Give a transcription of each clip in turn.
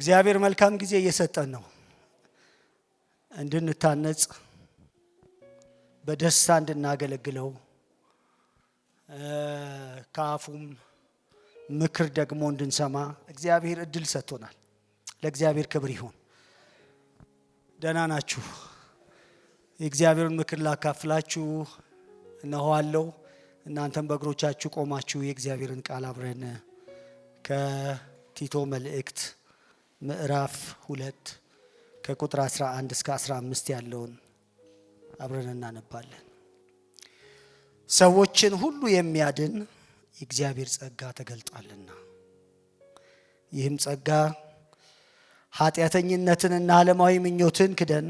እግዚአብሔር መልካም ጊዜ እየሰጠን ነው እንድንታነጽ በደስታ እንድናገለግለው ካፉም ምክር ደግሞ እንድንሰማ እግዚአብሔር እድል ሰጥቶናል። ለእግዚአብሔር ክብር ይሁን። ደህና ናችሁ? የእግዚአብሔርን ምክር ላካፍላችሁ እነሆአለሁ። እናንተም በእግሮቻችሁ ቆማችሁ የእግዚአብሔርን ቃል አብረን ከቲቶ መልእክት ምዕራፍ 2 ከቁጥር 11 እስከ 15 ያለውን አብረን እናነባለን። ሰዎችን ሁሉ የሚያድን የእግዚአብሔር ጸጋ ተገልጧልና ይህም ጸጋ ኃጢአተኝነትንና ዓለማዊ ምኞትን ክደን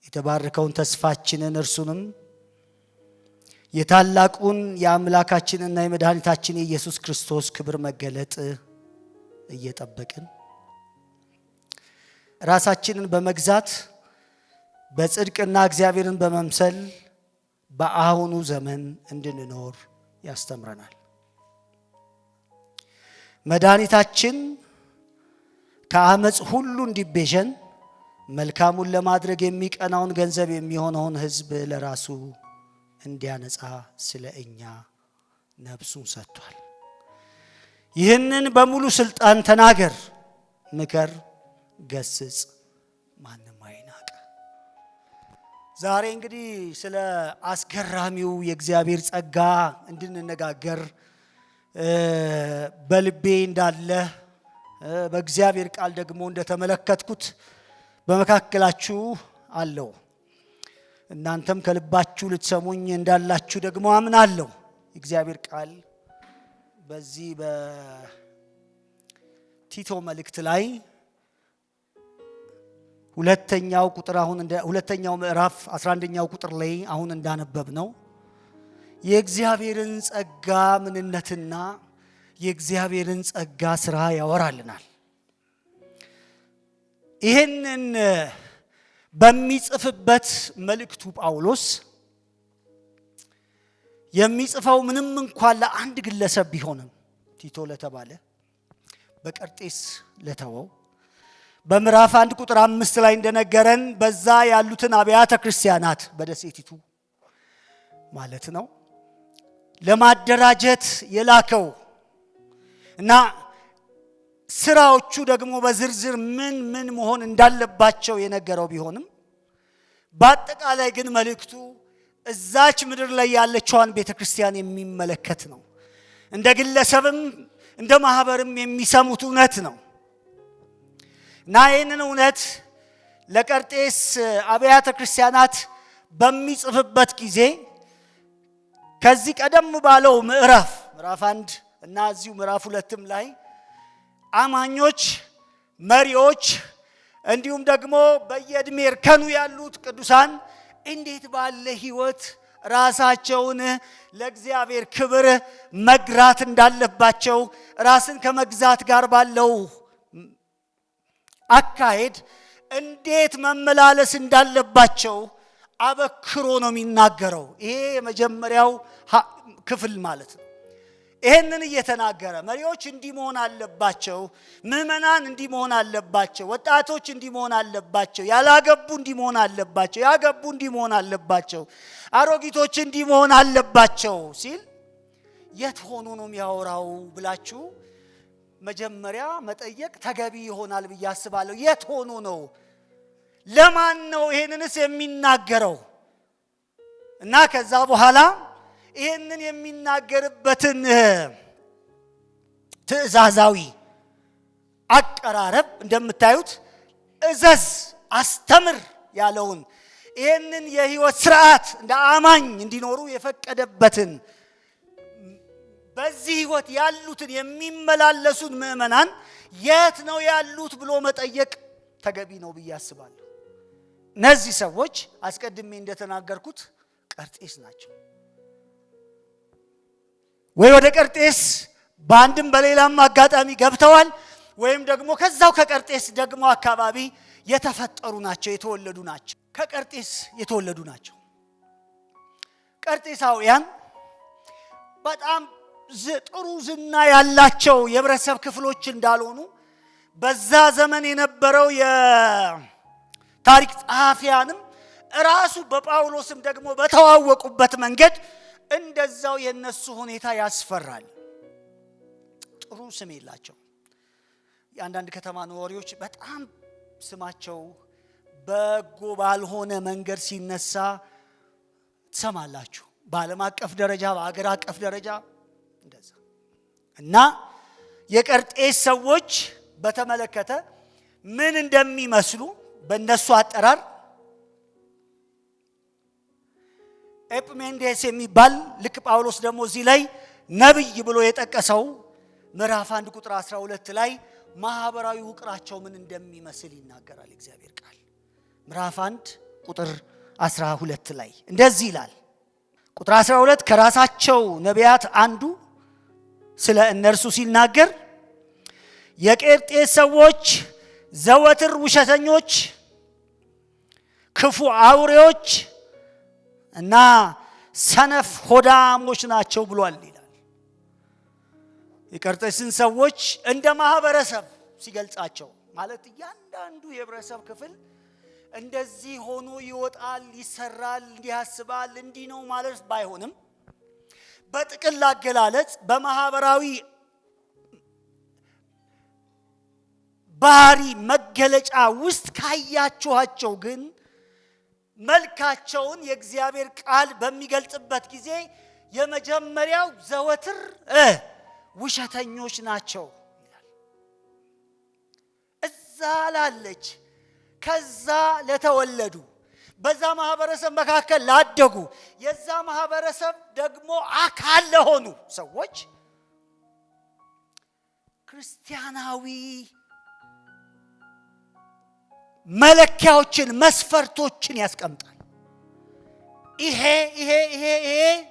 የተባረከውን ተስፋችንን እርሱንም የታላቁን የአምላካችንና የመድኃኒታችን የኢየሱስ ክርስቶስ ክብር መገለጥ እየጠበቅን ራሳችንን በመግዛት በጽድቅና እግዚአብሔርን በመምሰል በአሁኑ ዘመን እንድንኖር ያስተምረናል። መድኃኒታችን ከአመጽ ሁሉ እንዲቤዠን መልካሙን ለማድረግ የሚቀናውን ገንዘብ የሚሆነውን ሕዝብ ለራሱ እንዲያነጻ ስለ እኛ ነፍሱን ሰጥቷል። ይህንን በሙሉ ስልጣን ተናገር፣ ምከር፣ ገስጽ፣ ማንም አይናቅ። ዛሬ እንግዲህ ስለ አስገራሚው የእግዚአብሔር ጸጋ እንድንነጋገር በልቤ እንዳለ በእግዚአብሔር ቃል ደግሞ እንደተመለከትኩት በመካከላችሁ አለው። እናንተም ከልባችሁ ልትሰሙኝ እንዳላችሁ ደግሞ አምናለሁ። የእግዚአብሔር ቃል በዚህ በቲቶ መልእክት ላይ ሁለተኛው ምዕራፍ 11ኛው ቁጥር ላይ አሁን እንዳነበብ ነው የእግዚአብሔርን ጸጋ ምንነትና የእግዚአብሔርን ጸጋ ስራ ያወራልናል። ይህንን በሚጽፍበት መልእክቱ ጳውሎስ የሚጽፈው ምንም እንኳን ለአንድ ግለሰብ ቢሆንም ቲቶ ለተባለ በቀርጤስ ለተወው በምዕራፍ 1 ቁጥር 5 ላይ እንደነገረን በዛ ያሉትን አብያተ ክርስቲያናት በደሴቲቱ ማለት ነው ለማደራጀት የላከው እና ስራዎቹ ደግሞ በዝርዝር ምን መሆን እንዳለባቸው የነገረው ቢሆንም በአጠቃላይ ግን መልእክቱ እዛች ምድር ላይ ያለችዋን ቤተክርስቲያን የሚመለከት ነው። እንደ ግለሰብም እንደ ማህበርም የሚሰሙት እውነት ነው እና ይህንን እውነት ለቀርጤስ አብያተ ክርስቲያናት በሚጽፍበት ጊዜ ከዚህ ቀደም ባለው ምዕራፍ 1 እና እዚሁ ምዕራፍ 2 ላይ አማኞች፣ መሪዎች እንዲሁም ደግሞ በየእድሜ እርከኑ ያሉት ቅዱሳን እንዴት ባለ ህይወት ራሳቸውን ለእግዚአብሔር ክብር መግራት እንዳለባቸው ራስን ከመግዛት ጋር ባለው አካሄድ እንዴት መመላለስ እንዳለባቸው አበክሮ ነው የሚናገረው። ይሄ የመጀመሪያው ክፍል ማለት ነው። ይሄንን እየተናገረ መሪዎች እንዲህ መሆን አለባቸው፣ ምዕመናን እንዲህ መሆን አለባቸው፣ ወጣቶች እንዲህ መሆን አለባቸው፣ ያላገቡ እንዲህ መሆን አለባቸው፣ ያገቡ እንዲህ መሆን አለባቸው፣ አሮጊቶች እንዲህ መሆን አለባቸው ሲል የት ሆኖ ነው የሚያወራው ብላችሁ መጀመሪያ መጠየቅ ተገቢ ይሆናል ብዬ አስባለሁ። የት ሆኖ ነው? ለማን ነው ይሄንንስ የሚናገረው? እና ከዛ በኋላ ይሄንን የሚናገርበትን ትእዛዛዊ አቀራረብ እንደምታዩት እዘዝ፣ አስተምር ያለውን ይሄንን የህይወት ስርዓት እንደ አማኝ እንዲኖሩ የፈቀደበትን በዚህ ህይወት ያሉትን የሚመላለሱን ምዕመናን የት ነው ያሉት ብሎ መጠየቅ ተገቢ ነው ብዬ አስባለሁ። እነዚህ ሰዎች አስቀድሜ እንደተናገርኩት ቀርጤስ ናቸው። ወይ ወደ ቀርጤስ በአንድም በሌላም አጋጣሚ ገብተዋል፣ ወይም ደግሞ ከዛው ከቀርጤስ ደግሞ አካባቢ የተፈጠሩ ናቸው፣ የተወለዱ ናቸው። ከቀርጤስ የተወለዱ ናቸው። ቀርጤሳውያን በጣም ጥሩ ዝና ያላቸው የህብረተሰብ ክፍሎች እንዳልሆኑ በዛ ዘመን የነበረው የታሪክ ጸሐፊያንም ራሱ በጳውሎስም ደግሞ በተዋወቁበት መንገድ እንደዛው የነሱ ሁኔታ ያስፈራል። ጥሩ ስም የላቸው። የአንዳንድ ከተማ ነዋሪዎች በጣም ስማቸው በጎ ባልሆነ መንገድ ሲነሳ ትሰማላችሁ። በዓለም አቀፍ ደረጃ፣ በአገር አቀፍ ደረጃ እንደዛ እና የቀርጤስ ሰዎች በተመለከተ ምን እንደሚመስሉ በእነሱ አጠራር ኤጲሜንዴስ የሚባል ልክ ጳውሎስ ደግሞ እዚህ ላይ ነብይ ብሎ የጠቀሰው ምዕራፍ 1 ቁጥር 12 ላይ ማህበራዊ ውቅራቸው ምን እንደሚመስል ይናገራል እግዚአብሔር ቃል። ምዕራፍ 1 ቁጥር 12 ላይ እንደዚህ ይላል። ቁጥር 12 ከራሳቸው ነቢያት አንዱ ስለ እነርሱ ሲናገር የቄርጤስ ሰዎች ዘወትር ውሸተኞች፣ ክፉ አውሬዎች እና ሰነፍ ሆዳሞች ናቸው ብሏል ይላል። የቄርጤስን ሰዎች እንደ ማህበረሰብ ሲገልጻቸው ማለት እያንዳንዱ የህብረተሰብ ክፍል እንደዚህ ሆኖ ይወጣል፣ ይሰራል፣ እንዲያስባል እንዲህ ነው ማለት ባይሆንም በጥቅል አገላለጽ በማህበራዊ ባህሪ መገለጫ ውስጥ ካያችኋቸው ግን መልካቸውን የእግዚአብሔር ቃል በሚገልጽበት ጊዜ የመጀመሪያው ዘወትር ውሸተኞች ናቸው ይላል። እዛ ላለች ከዛ ለተወለዱ በዛ ማህበረሰብ መካከል ላደጉ የዛ ማህበረሰብ ደግሞ አካል ለሆኑ ሰዎች ክርስቲያናዊ መለኪያዎችን መስፈርቶችን ያስቀምጣል። ይሄ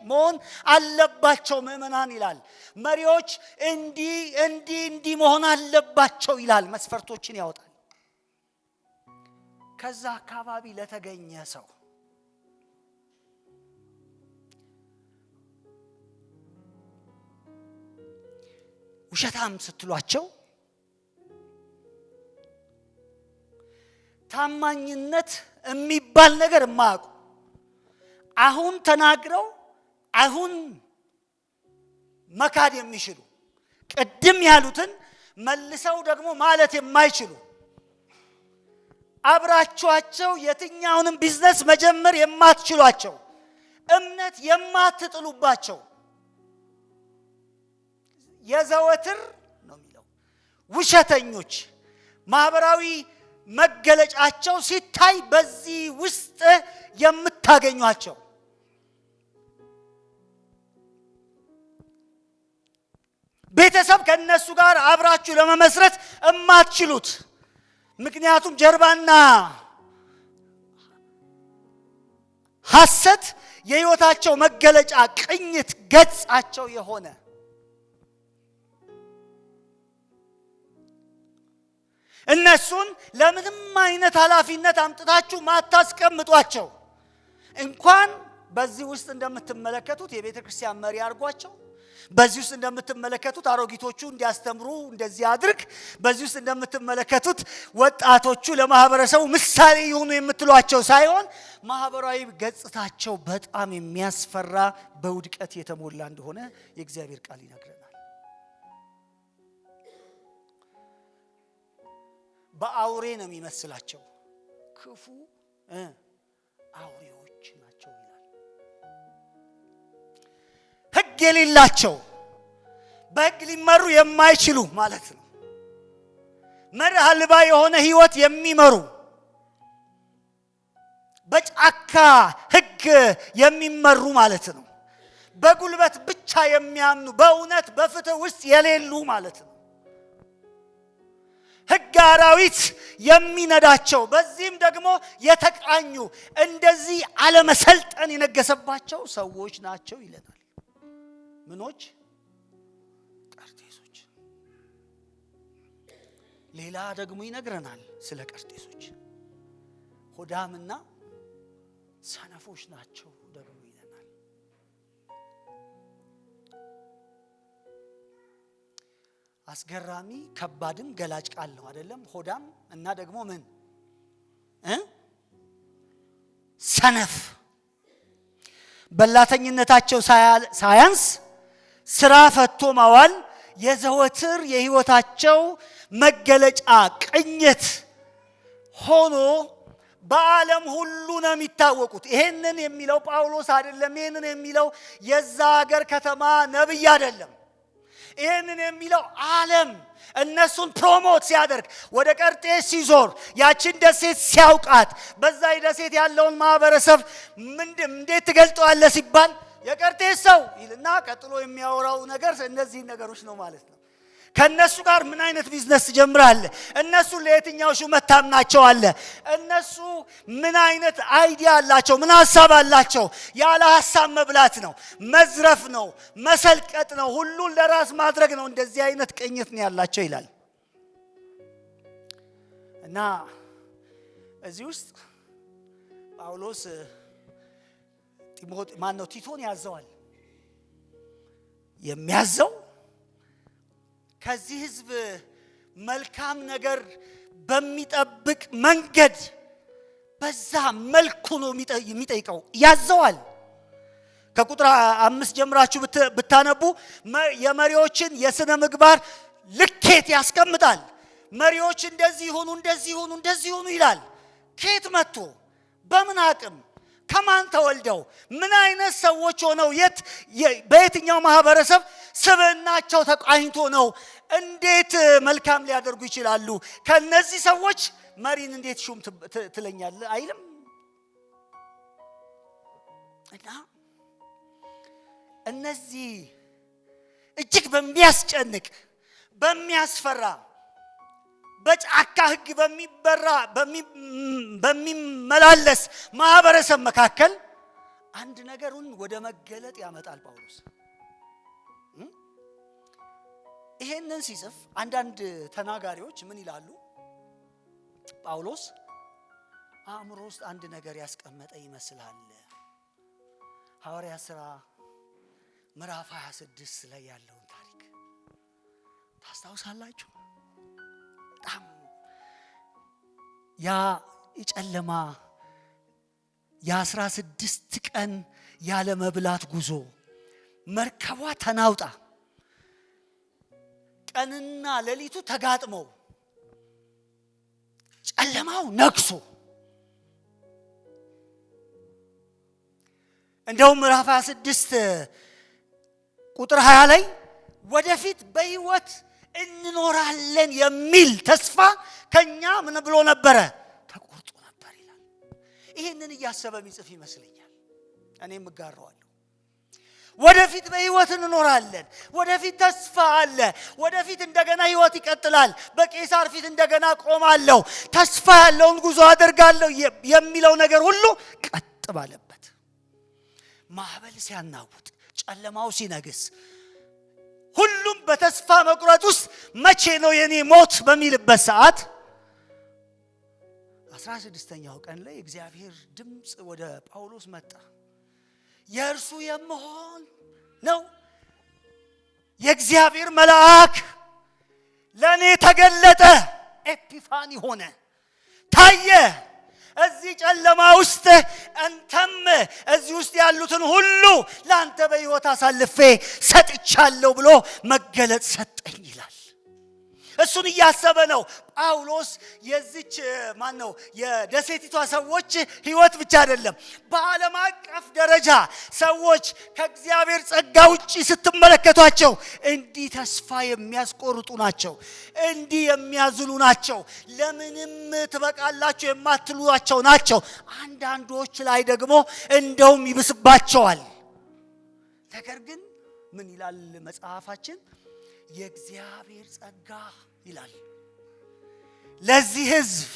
መሆን አለባቸው ምእመናን ይላል። መሪዎች እንዲህ መሆን አለባቸው ይላል። መስፈርቶችን ያወጣል። ከዛ አካባቢ ለተገኘ ሰው ውሸታም ስትሏቸው ታማኝነት የሚባል ነገር የማያውቁ አሁን ተናግረው አሁን መካድ የሚችሉ ቅድም ያሉትን መልሰው ደግሞ ማለት የማይችሉ አብራችኋቸው የትኛውንም ቢዝነስ መጀመር የማትችሏቸው እምነት የማትጥሉባቸው የዘወትር ነው የሚለው ውሸተኞች ማህበራዊ መገለጫቸው ሲታይ በዚህ ውስጥ የምታገኟቸው ቤተሰብ ከነሱ ጋር አብራችሁ ለመመስረት የማትችሉት ምክንያቱም ጀርባና ሐሰት የህይወታቸው መገለጫ ቅኝት ገጻቸው የሆነ እነሱን ለምንም አይነት ኃላፊነት አምጥታችሁ ማታስቀምጧቸው እንኳን በዚህ ውስጥ እንደምትመለከቱት የቤተ ክርስቲያን መሪ አድርጓቸው በዚህ ውስጥ እንደምትመለከቱት አሮጊቶቹ እንዲያስተምሩ እንደዚህ አድርግ በዚህ ውስጥ እንደምትመለከቱት ወጣቶቹ ለማህበረሰቡ ምሳሌ ይሁኑ የምትሏቸው ሳይሆን ማህበራዊ ገጽታቸው በጣም የሚያስፈራ በውድቀት የተሞላ እንደሆነ የእግዚአብሔር ቃል ይነግረናል። በአውሬ ነው የሚመስላቸው ክፉ አውሬዎች ናቸው ይላል። ህግ የሌላቸው በህግ ሊመሩ የማይችሉ ማለት ነው። መርህ አልባ የሆነ ህይወት የሚመሩ በጫካ ህግ የሚመሩ ማለት ነው። በጉልበት ብቻ የሚያምኑ በእውነት በፍትህ ውስጥ የሌሉ ማለት ነው። ህግ አራዊት የሚነዳቸው በዚህም ደግሞ የተቃኙ እንደዚህ አለመሰልጠን የነገሰባቸው ሰዎች ናቸው ይለናል። ምኖች? ቀርጤሶች። ሌላ ደግሞ ይነግረናል ስለ ቀርጤሶች ሆዳምና ሰነፎች ናቸው ደግሞ ይለናል። አስገራሚ ከባድም ገላጭ ቃል ነው አይደለም? ሆዳም እና ደግሞ ምን ሰነፍ በላተኝነታቸው ሳያንስ ስራ ፈቶ ማዋል የዘወትር የህይወታቸው መገለጫ ቅኝት ሆኖ በዓለም ሁሉ ነው የሚታወቁት። ይሄንን የሚለው ጳውሎስ አይደለም። ይሄንን የሚለው የዛ ሀገር ከተማ ነብይ አይደለም። ይሄንን የሚለው ዓለም እነሱን ፕሮሞት ሲያደርግ ወደ ቀርጤስ ሲዞር ያችን ደሴት ሲያውቃት በዛ ደሴት ያለውን ማህበረሰብ እንዴት ትገልጠዋለህ ሲባል የቀርጤስ ሰው ይልና ቀጥሎ የሚያወራው ነገር እነዚህ ነገሮች ነው ማለት ነው። ከነሱ ጋር ምን አይነት ቢዝነስ ትጀምራለህ? እነሱ ለየትኛው ሹመት ታምናቸዋለህ? እነሱ ምን አይነት አይዲያ አላቸው? ምን ሐሳብ አላቸው? ያለ ሐሳብ መብላት ነው፣ መዝረፍ ነው፣ መሰልቀጥ ነው፣ ሁሉን ለራስ ማድረግ ነው። እንደዚህ አይነት ቅኝት ነው ያላቸው ይላል። እና እዚህ ውስጥ ጳውሎስ ቲቶን ያዘዋል። የሚያዘው ከዚህ ህዝብ መልካም ነገር በሚጠብቅ መንገድ በዛ መልኩ ነው የሚጠይቀው፣ ያዘዋል። ከቁጥር 5 ጀምራችሁ ብታነቡ የመሪዎችን የሥነ ምግባር ልኬት ያስቀምጣል። መሪዎች እንደዚህ ይሁኑ፣ እንደዚህ ይሁኑ፣ እንደዚህ ይሁኑ ይላል። ከየት መጥቶ በምን አቅም ከማን ተወልደው ምን አይነት ሰዎች ሆነው በየትኛው ማህበረሰብ ስብዕናቸው ተቃኝቶ ነው እንዴት መልካም ሊያደርጉ ይችላሉ? ከነዚህ ሰዎች መሪን እንዴት ሹም ትለኛለህ አይልም። እና እነዚህ እጅግ በሚያስጨንቅ በሚያስፈራ በጫካ ህግ በሚመላለስ ማህበረሰብ መካከል አንድ ነገሩን ወደ መገለጥ ያመጣል ጳውሎስ። ይሄንን ሲጽፍ አንዳንድ ተናጋሪዎች ምን ይላሉ? ጳውሎስ አእምሮ ውስጥ አንድ ነገር ያስቀመጠ ይመስላል። ሐዋርያት ሥራ ምዕራፍ 26 ላይ ያለውን ታሪክ ታስታውሳላችሁ? በጣም ያ የጨለማ የ16 ቀን ያለ መብላት ጉዞ መርከቧ ተናውጣ ቀንና ሌሊቱ ተጋጥመው ጨለማው ነግሶ እንደውም ምዕራፍ 26 ቁጥር 20 ላይ ወደፊት በህይወት እንኖራለን የሚል ተስፋ ከኛ ምን ብሎ ነበረ? ተቆርጦ ነበር ይላል። ይሄንን እያሰበ የሚጽፍ ይመስለኛል። እኔም እጋራዋለሁ። ወደፊት በህይወት እንኖራለን፣ ወደፊት ተስፋ አለ፣ ወደፊት እንደገና ህይወት ይቀጥላል፣ በቄሳር ፊት እንደገና ቆማለሁ፣ ተስፋ ያለውን ጉዞ አደርጋለሁ የሚለው ነገር ሁሉ ቀጥ ባለበት ማዕበል ሲያናውጥ ጨለማው ሲነግስ ሁሉም በተስፋ መቁረጥ ውስጥ መቼ ነው የኔ ሞት በሚልበት ሰዓት 16ኛው ቀን ላይ እግዚአብሔር ድምጽ ወደ ጳውሎስ መጣ። የእርሱ የመሆን ነው የእግዚአብሔር መልአክ ለኔ ተገለጠ። ኤፒፋኒ ሆነ፣ ታየ። እዚህ ጨለማ ውስጥ አንተም እዚህ ውስጥ ያሉትን ሁሉ ላንተ በሕይወት አሳልፌ ሰጥቻለሁ ብሎ መገለጥ ሰጠኝ ይላል። እሱን እያሰበ ነው ጳውሎስ። የዚች የደሴቲቷ ሰዎች ህይወት ብቻ አይደለም፣ በዓለም አቀፍ ደረጃ ሰዎች ከእግዚአብሔር ጸጋ ውጪ ስትመለከቷቸው እንዲህ ተስፋ የሚያስቆርጡ ናቸው፣ እንዲህ የሚያዝሉ ናቸው፣ ለምንም ትበቃላችሁ የማትሏቸው ናቸው። አንዳንዶች ላይ ደግሞ እንደውም ይብስባቸዋል። ነገር ግን ምን ይላል መጽሐፋችን? የእግዚአብሔር ጸጋ ይላል ለዚህ ህዝብ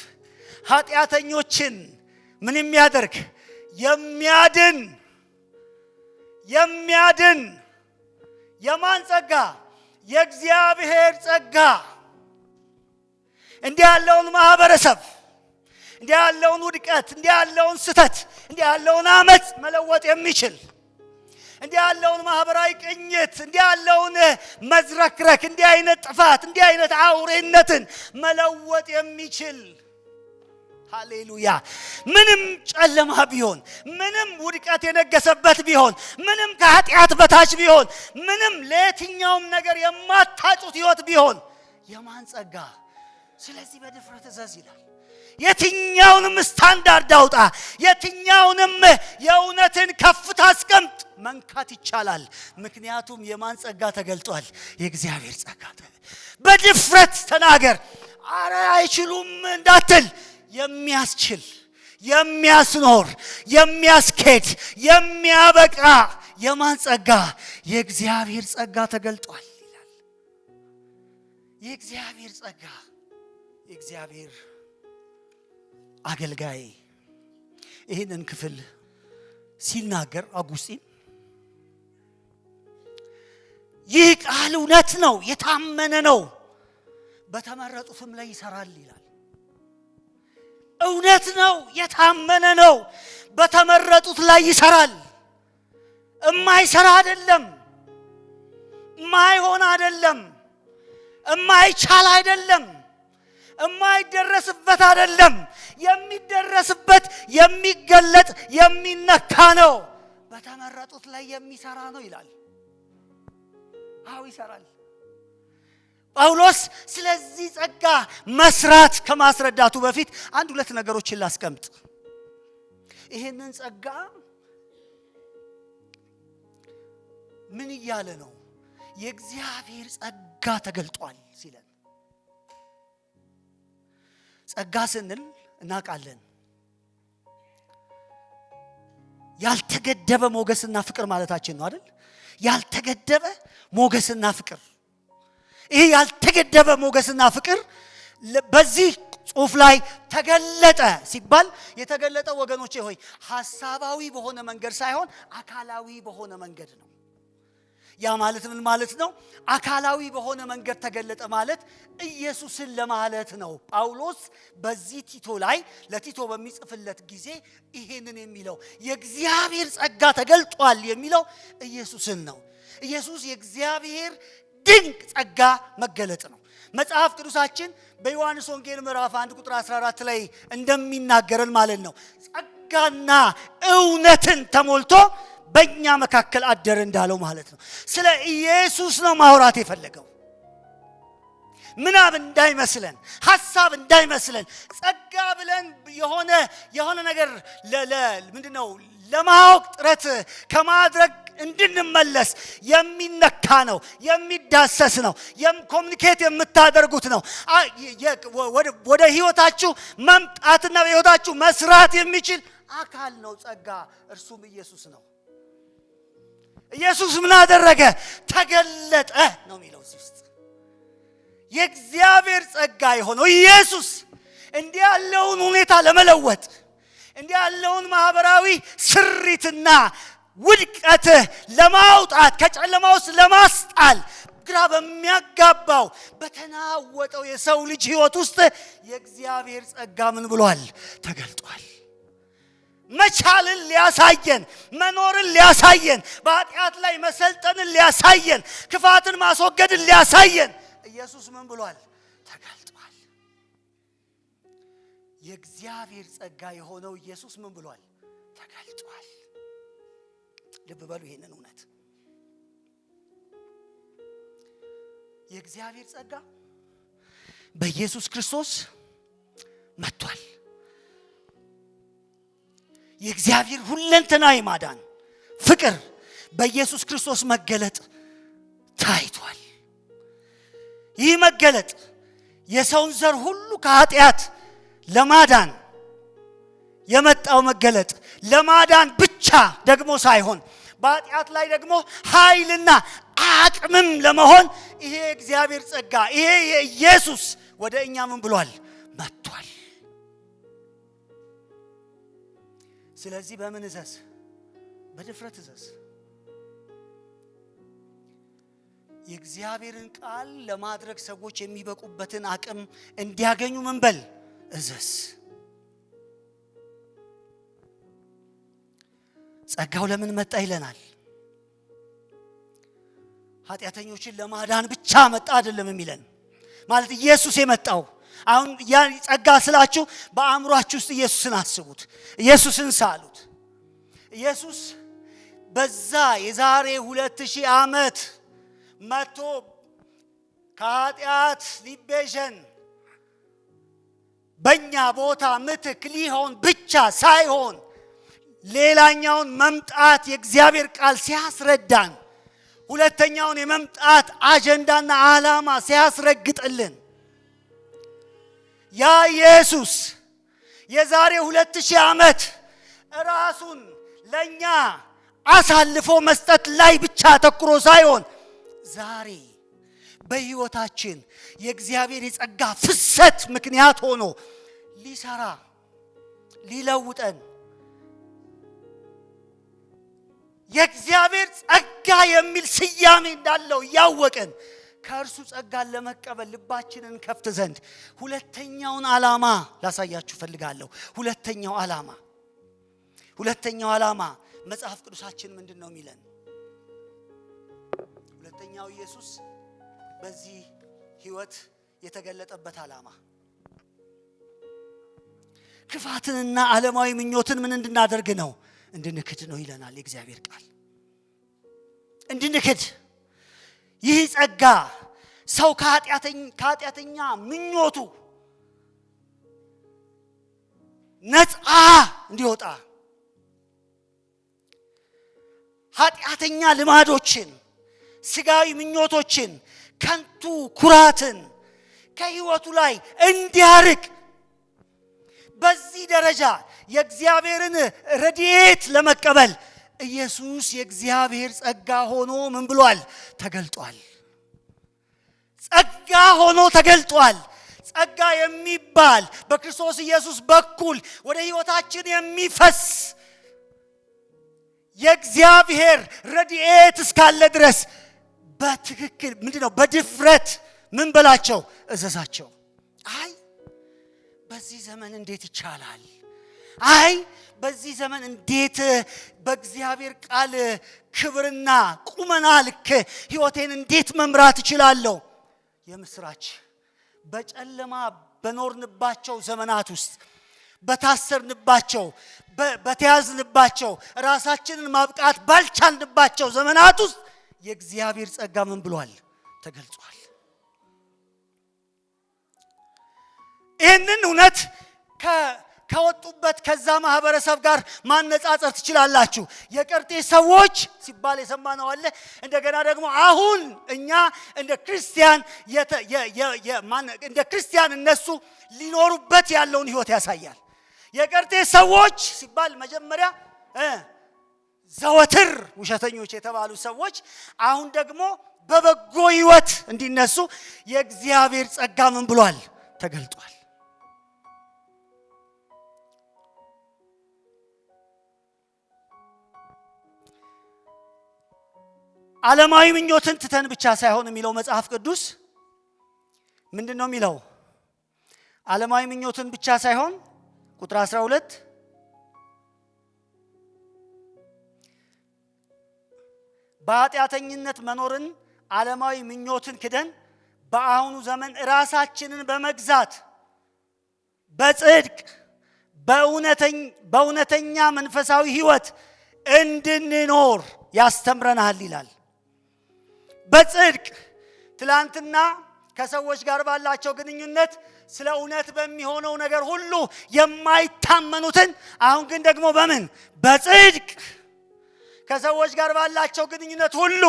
ኃጢአተኞችን ምን የሚያደርግ የሚያድን የማን ጸጋ? የእግዚአብሔር ጸጋ። እንዲህ ያለውን ማህበረሰብ፣ እንዲህ ያለውን ውድቀት፣ እንዲህ ያለውን ስተት፣ እንዲህ ያለውን አመጽ መለወጥ የሚችል እንዲህ ያለውን ማህበራዊ ቅኝት፣ እንዲህ ያለውን መዝረክረክ፣ እንዲህ አይነት ጥፋት፣ እንዲህ አይነት አውሬነትን መለወጥ የሚችል ሃሌሉያ። ምንም ጨለማ ቢሆን፣ ምንም ውድቀት የነገሰበት ቢሆን፣ ምንም ከኃጢአት በታች ቢሆን፣ ምንም ለየትኛውም ነገር የማታጩት ህይወት ቢሆን የማን ጸጋ? ስለዚህ በድፍረት እዘዝ ይላል። የትኛውንም ስታንዳርድ አውጣ፣ የትኛውንም የእውነትን ከፍታ አስቀምጥ፣ መንካት ይቻላል። ምክንያቱም የማን ጸጋ ተገልጧል? የእግዚአብሔር ጸጋ። በድፍረት ተናገር። አረ አይችሉም እንዳትል፣ የሚያስችል፣ የሚያስኖር፣ የሚያስኬድ፣ የሚያበቃ የማን ጸጋ? የእግዚአብሔር ጸጋ ተገልጧል ይላል። የእግዚአብሔር ጸጋ። የእግዚአብሔር አገልጋይ ይህንን ክፍል ሲናገር አጉስጢን ይህ ቃል እውነት ነው፣ የታመነ ነው፣ በተመረጡትም ላይ ይሰራል ይላል። እውነት ነው፣ የታመነ ነው፣ በተመረጡት ላይ ይሰራል። እማይሰራ አይደለም፣ እማይሆን አይደለም፣ እማይቻል አይደለም፣ እማይደረስበት አይደለም። የሚደረስበት፣ የሚገለጥ፣ የሚነካ ነው። በተመረጡት ላይ የሚሰራ ነው ይላል። አዎ ይሰራል። ጳውሎስ ስለዚህ ጸጋ መስራት ከማስረዳቱ በፊት አንድ ሁለት ነገሮችን ላስቀምጥ። ይሄንን ጸጋ ምን እያለ ነው? የእግዚአብሔር ጸጋ ተገልጧል ሲለን፣ ጸጋ ስንል እናውቃለን ያልተገደበ ሞገስና ፍቅር ማለታችን ነው አይደል? ያልተገደበ ሞገስና ፍቅር። ይሄ ያልተገደበ ሞገስና ፍቅር በዚህ ጽሑፍ ላይ ተገለጠ ሲባል የተገለጠ ወገኖቼ ሆይ ሐሳባዊ በሆነ መንገድ ሳይሆን አካላዊ በሆነ መንገድ ነው። ያ ማለት ምን ማለት ነው? አካላዊ በሆነ መንገድ ተገለጠ ማለት ኢየሱስን ለማለት ነው። ጳውሎስ በዚህ ቲቶ ላይ ለቲቶ በሚጽፍለት ጊዜ ይሄንን የሚለው የእግዚአብሔር ጸጋ ተገልጧል የሚለው ኢየሱስን ነው። ኢየሱስ የእግዚአብሔር ድንቅ ጸጋ መገለጥ ነው። መጽሐፍ ቅዱሳችን በዮሐንስ ወንጌል ምዕራፍ 1 ቁጥር 14 ላይ እንደሚናገረን ማለት ነው ጸጋና እውነትን ተሞልቶ በእኛ መካከል አደረ እንዳለው ማለት ነው። ስለ ኢየሱስ ነው ማውራት የፈለገው። ምናብ እንዳይመስለን፣ ሐሳብ እንዳይመስለን። ጸጋ ብለን የሆነ ነገር ምንድነው ለማወቅ ጥረት ከማድረግ እንድንመለስ የሚነካ ነው፣ የሚዳሰስ ነው፣ ኮሙኒኬት የምታደርጉት ነው። ወደ ህይወታችሁ መምጣትና በህይወታችሁ መስራት የሚችል አካል ነው ጸጋ። እርሱም ኢየሱስ ነው። ኢየሱስ ምን አደረገ? ተገለጠ ነው የሚለው እዚህ ውስጥ። የእግዚአብሔር ጸጋ የሆነው ኢየሱስ እንዲህ ያለውን ሁኔታ ለመለወጥ፣ እንዲህ ያለውን ማህበራዊ ስሪትና ውድቀት ለማውጣት፣ ከጨለማ ውስጥ ለማስጣል፣ ግራ በሚያጋባው በተናወጠው የሰው ልጅ ህይወት ውስጥ የእግዚአብሔር ጸጋ ምን ብሏል? ተገልጧል። መቻልን ሊያሳየን፣ መኖርን ሊያሳየን፣ በኃጢአት ላይ መሰልጠንን ሊያሳየን፣ ክፋትን ማስወገድን ሊያሳየን ኢየሱስ ምን ብሏል? ተገልጧል። የእግዚአብሔር ጸጋ የሆነው ኢየሱስ ምን ብሏል? ተገልጧል። ልብ በሉ ይሄንን እውነት። የእግዚአብሔር ጸጋ በኢየሱስ ክርስቶስ መጥቷል። የእግዚአብሔር ሁለንተናዊ ማዳን ፍቅር በኢየሱስ ክርስቶስ መገለጥ ታይቷል። ይህ መገለጥ የሰውን ዘር ሁሉ ከኃጢአት ለማዳን የመጣው መገለጥ ለማዳን ብቻ ደግሞ ሳይሆን በኃጢአት ላይ ደግሞ ኃይልና አቅምም ለመሆን ይሄ የእግዚአብሔር ጸጋ፣ ይሄ የኢየሱስ ወደ እኛ ምን ብሏል? መጥቷል። ስለዚህ በምን እዘዝ? በድፍረት እዘዝ። የእግዚአብሔርን ቃል ለማድረግ ሰዎች የሚበቁበትን አቅም እንዲያገኙ ምን በል? እዘዝ። ጸጋው ለምን መጣ ይለናል? ኃጢአተኞችን ለማዳን ብቻ መጣ አይደለም የሚለን። ማለት ኢየሱስ የመጣው አሁን ያ ጸጋ ስላችሁ በአእምሯችሁ ውስጥ ኢየሱስን አስቡት። ኢየሱስን ሳሉት። ኢየሱስ በዛ የዛሬ 2000 ዓመት መጥቶ ከኃጢአት ሊቤዠን በእኛ ቦታ ምትክ ሊሆን ብቻ ሳይሆን ሌላኛውን መምጣት የእግዚአብሔር ቃል ሲያስረዳን፣ ሁለተኛውን የመምጣት አጀንዳና ዓላማ ሲያስረግጥልን ያ ኢየሱስ የዛሬ 2000 ዓመት ራሱን ለኛ አሳልፎ መስጠት ላይ ብቻ ተኩሮ ሳይሆን ዛሬ በሕይወታችን የእግዚአብሔር የጸጋ ፍሰት ምክንያት ሆኖ ሊሰራ ሊለውጠን የእግዚአብሔር ጸጋ የሚል ስያሜ እንዳለው ያወቀን ከእርሱ ጸጋን ለመቀበል ልባችንን ከፍት ዘንድ ሁለተኛውን ዓላማ ላሳያችሁ ፈልጋለሁ። ሁለተኛው ዓላማ መጽሐፍ ቅዱሳችን ምንድነው የሚለን? ሁለተኛው ኢየሱስ በዚህ ሕይወት የተገለጠበት ዓላማ ክፋትንና ዓለማዊ ምኞትን ምን እንድናደርግ ነው? እንድንክድ ነው ይለናል የእግዚአብሔር ቃል። እንድንክድ። ይህ ጸጋ ሰው ከኃጢአተኛ ምኞቱ ነፃ እንዲወጣ ኃጢአተኛ ልማዶችን፣ ስጋዊ ምኞቶችን፣ ከንቱ ኩራትን ከሕይወቱ ላይ እንዲያርቅ በዚህ ደረጃ የእግዚአብሔርን ረድኤት ለመቀበል ኢየሱስ የእግዚአብሔር ጸጋ ሆኖ ምን ብሏል? ተገልጧል። ጸጋ ሆኖ ተገልጧል። ጸጋ የሚባል በክርስቶስ ኢየሱስ በኩል ወደ ሕይወታችን የሚፈስ የእግዚአብሔር ረድኤት እስካለ ድረስ በትክክል ምንድነው? በድፍረት ምን በላቸው? እዘዛቸው። አይ በዚህ ዘመን እንዴት ይቻላል? አይ በዚህ ዘመን እንዴት በእግዚአብሔር ቃል ክብርና ቁመና ልክ ሕይወቴን እንዴት መምራት እችላለሁ? የምስራች በጨለማ በኖርንባቸው ዘመናት ውስጥ በታሰርንባቸው በተያዝንባቸው ራሳችንን ማብቃት ባልቻልንባቸው ዘመናት ውስጥ የእግዚአብሔር ጸጋ ምን ብሏል? ተገልጿል። ይህንን እውነት ከወጡበት ከዛ ማህበረሰብ ጋር ማነጻጸር ትችላላችሁ። የቀርጤስ ሰዎች ሲባል የሰማነው አለ። እንደገና ደግሞ አሁን እኛ እንደ ክርስቲያን እነሱ ሊኖሩበት ያለውን ሕይወት ያሳያል። የቀርጤስ ሰዎች ሲባል መጀመሪያ ዘወትር ውሸተኞች የተባሉ ሰዎች አሁን ደግሞ በበጎ ሕይወት እንዲነሱ የእግዚአብሔር ጸጋ ምን ብሏል? ተገልጧል። ዓለማዊ ምኞትን ትተን ብቻ ሳይሆን የሚለው መጽሐፍ ቅዱስ ምንድነው የሚለው? ዓለማዊ ምኞትን ብቻ ሳይሆን ቁጥር 12 በኃጢአተኝነት መኖርን ዓለማዊ ምኞትን ክደን በአሁኑ ዘመን ራሳችንን በመግዛት በጽድቅ በእውነተኛ መንፈሳዊ ሕይወት እንድንኖር ያስተምረናል ይላል። በጽድቅ ትላንትና ከሰዎች ጋር ባላቸው ግንኙነት ስለ እውነት በሚሆነው ነገር ሁሉ የማይታመኑትን አሁን ግን ደግሞ በምን? በጽድቅ ከሰዎች ጋር ባላቸው ግንኙነት ሁሉ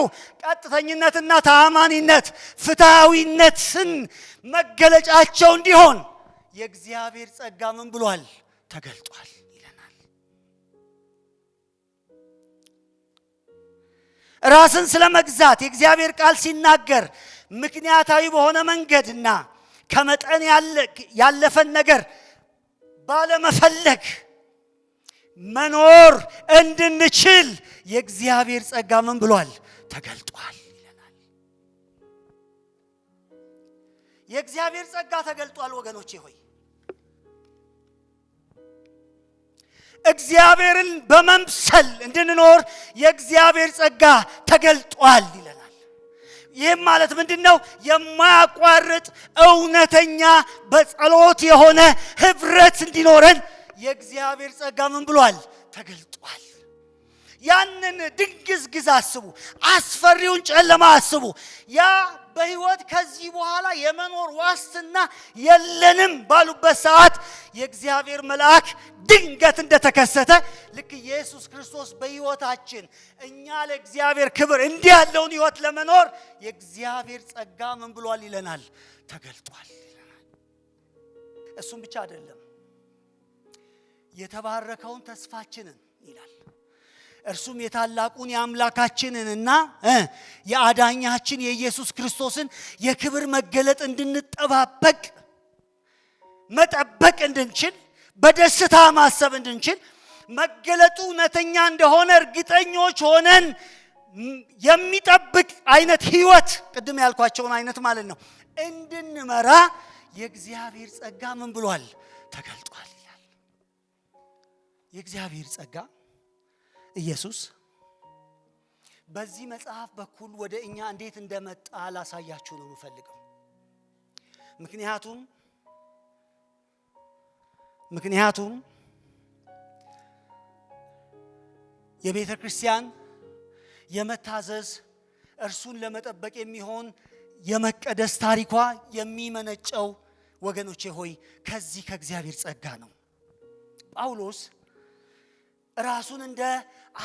ቀጥተኝነትና ተአማኒነት፣ ፍትሃዊነትን መገለጫቸው እንዲሆን የእግዚአብሔር ጸጋ ምን ብሏል? ተገልጧል ይለናል። ራስን ስለመግዛት የእግዚአብሔር ቃል ሲናገር ምክንያታዊ በሆነ መንገድና ከመጠን ያለፈን ነገር ባለመፈለግ መኖር እንድንችል የእግዚአብሔር ጸጋ ምን ብሏል? ተገልጧል ይለናል። የእግዚአብሔር ጸጋ ተገልጧል ወገኖቼ ሆይ። እግዚአብሔርን በመምሰል እንድንኖር የእግዚአብሔር ጸጋ ተገልጧል ይለናል። ይህም ማለት ምንድነው? የማያቋርጥ እውነተኛ በጸሎት የሆነ ህብረት እንዲኖረን የእግዚአብሔር ጸጋ ምን ብሏል? ተገልጧል። ያንን ድንግዝግዝ አስቡ፣ አስፈሪውን ጨለማ አስቡ። ያ በህይወት ከዚህ በኋላ የመኖር ዋስትና የለንም ባሉበት ሰዓት የእግዚአብሔር መልአክ ድንገት እንደተከሰተ ልክ ኢየሱስ ክርስቶስ በህይወታችን እኛ ለእግዚአብሔር ክብር እንዲህ ያለውን ህይወት ለመኖር የእግዚአብሔር ጸጋ ምን ብሏል ይለናል? ተገልጧል ይለናል። እሱም ብቻ አይደለም፣ የተባረከውን ተስፋችንን ይላል። እርሱም የታላቁን የአምላካችንንና የአዳኛችን የኢየሱስ ክርስቶስን የክብር መገለጥ እንድንጠባበቅ መጠበቅ እንድንችል በደስታ ማሰብ እንድንችል መገለጡ እውነተኛ እንደሆነ እርግጠኞች ሆነን የሚጠብቅ አይነት ህይወት ቅድም ያልኳቸውን አይነት ማለት ነው እንድንመራ የእግዚአብሔር ጸጋ ምን ብሏል? ተገልጧል ይላል። የእግዚአብሔር ጸጋ ኢየሱስ በዚህ መጽሐፍ በኩል ወደ እኛ እንዴት እንደመጣ ላሳያችሁ ነው የምፈልገው። ምክንያቱም የቤተ ክርስቲያን የመታዘዝ እርሱን ለመጠበቅ የሚሆን የመቀደስ ታሪኳ የሚመነጨው ወገኖቼ ሆይ ከዚህ ከእግዚአብሔር ጸጋ ነው። ጳውሎስ ራሱን እንደ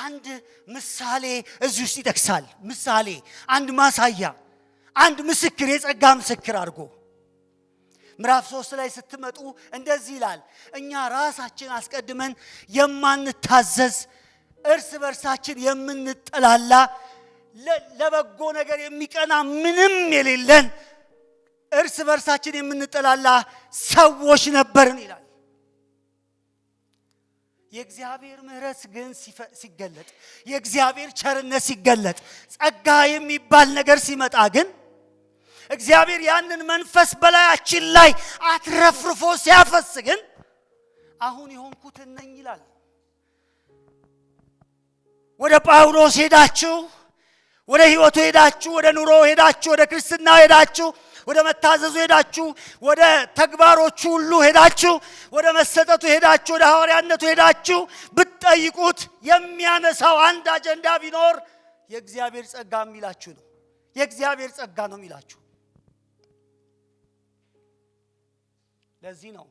አንድ ምሳሌ እዚህ ውስጥ ይጠቅሳል። ምሳሌ፣ አንድ ማሳያ፣ አንድ ምስክር፣ የጸጋ ምስክር አድርጎ ምዕራፍ 3 ላይ ስትመጡ እንደዚህ ይላል። እኛ ራሳችን አስቀድመን የማንታዘዝ እርስ በርሳችን የምንጠላላ ለበጎ ነገር የሚቀና ምንም የሌለን እርስ በርሳችን የምንጠላላ ሰዎች ነበርን ይላል። የእግዚአብሔር ምሕረት ግን ሲገለጥ፣ የእግዚአብሔር ቸርነት ሲገለጥ፣ ጸጋ የሚባል ነገር ሲመጣ ግን እግዚአብሔር ያንን መንፈስ በላያችን ላይ አትረፍርፎ ሲያፈስ ግን አሁን የሆንኩት ነኝ ይላል። ወደ ጳውሎስ ሄዳችሁ፣ ወደ ህይወቱ ሄዳችሁ፣ ወደ ኑሮ ሄዳችሁ፣ ወደ ክርስትና ሄዳችሁ፣ ወደ መታዘዙ ሄዳችሁ፣ ወደ ተግባሮቹ ሁሉ ሄዳችሁ፣ ወደ መሰጠቱ ሄዳችሁ፣ ወደ ሐዋርያነቱ ሄዳችሁ ብትጠይቁት የሚያነሳው አንድ አጀንዳ ቢኖር የእግዚአብሔር ጸጋ የሚላችሁ ነው። የእግዚአብሔር ጸጋ ነው የሚላችሁ። ለዚህ ነው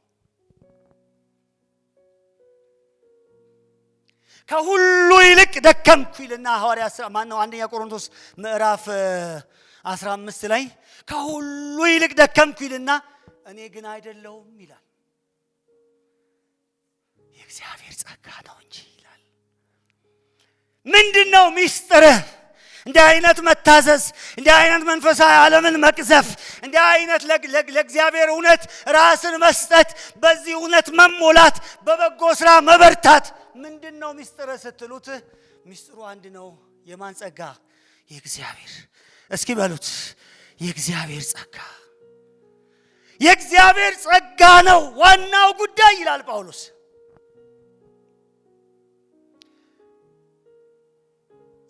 ከሁሉ ይልቅ ደከምኩ ይልና ሐዋርያ አንደኛ ቆሮንቶስ ምዕራፍ 15 ላይ ከሁሉ ይልቅ ደከምኩ ይልና እኔ ግን አይደለሁም ይላል። የእግዚአብሔር ጸጋ ነው እንጂ ይላል። ምንድነው ሚስጥርህ? እንዲህ አይነት መታዘዝ፣ እንዲህ አይነት መንፈሳዊ ዓለምን መቅዘፍ፣ እንዲህ አይነት ለእግዚአብሔር እውነት ራስን መስጠት፣ በዚህ እውነት መሞላት፣ በበጎ ስራ መበርታት ምንድነው ሚስጥር ስትሉት ሚስጥሩ አንድ ነው። የማን ጸጋ? የእግዚአብሔር። እስኪ በሉት የእግዚአብሔር ጸጋ። የእግዚአብሔር ጸጋ ነው ዋናው ጉዳይ ይላል ጳውሎስ።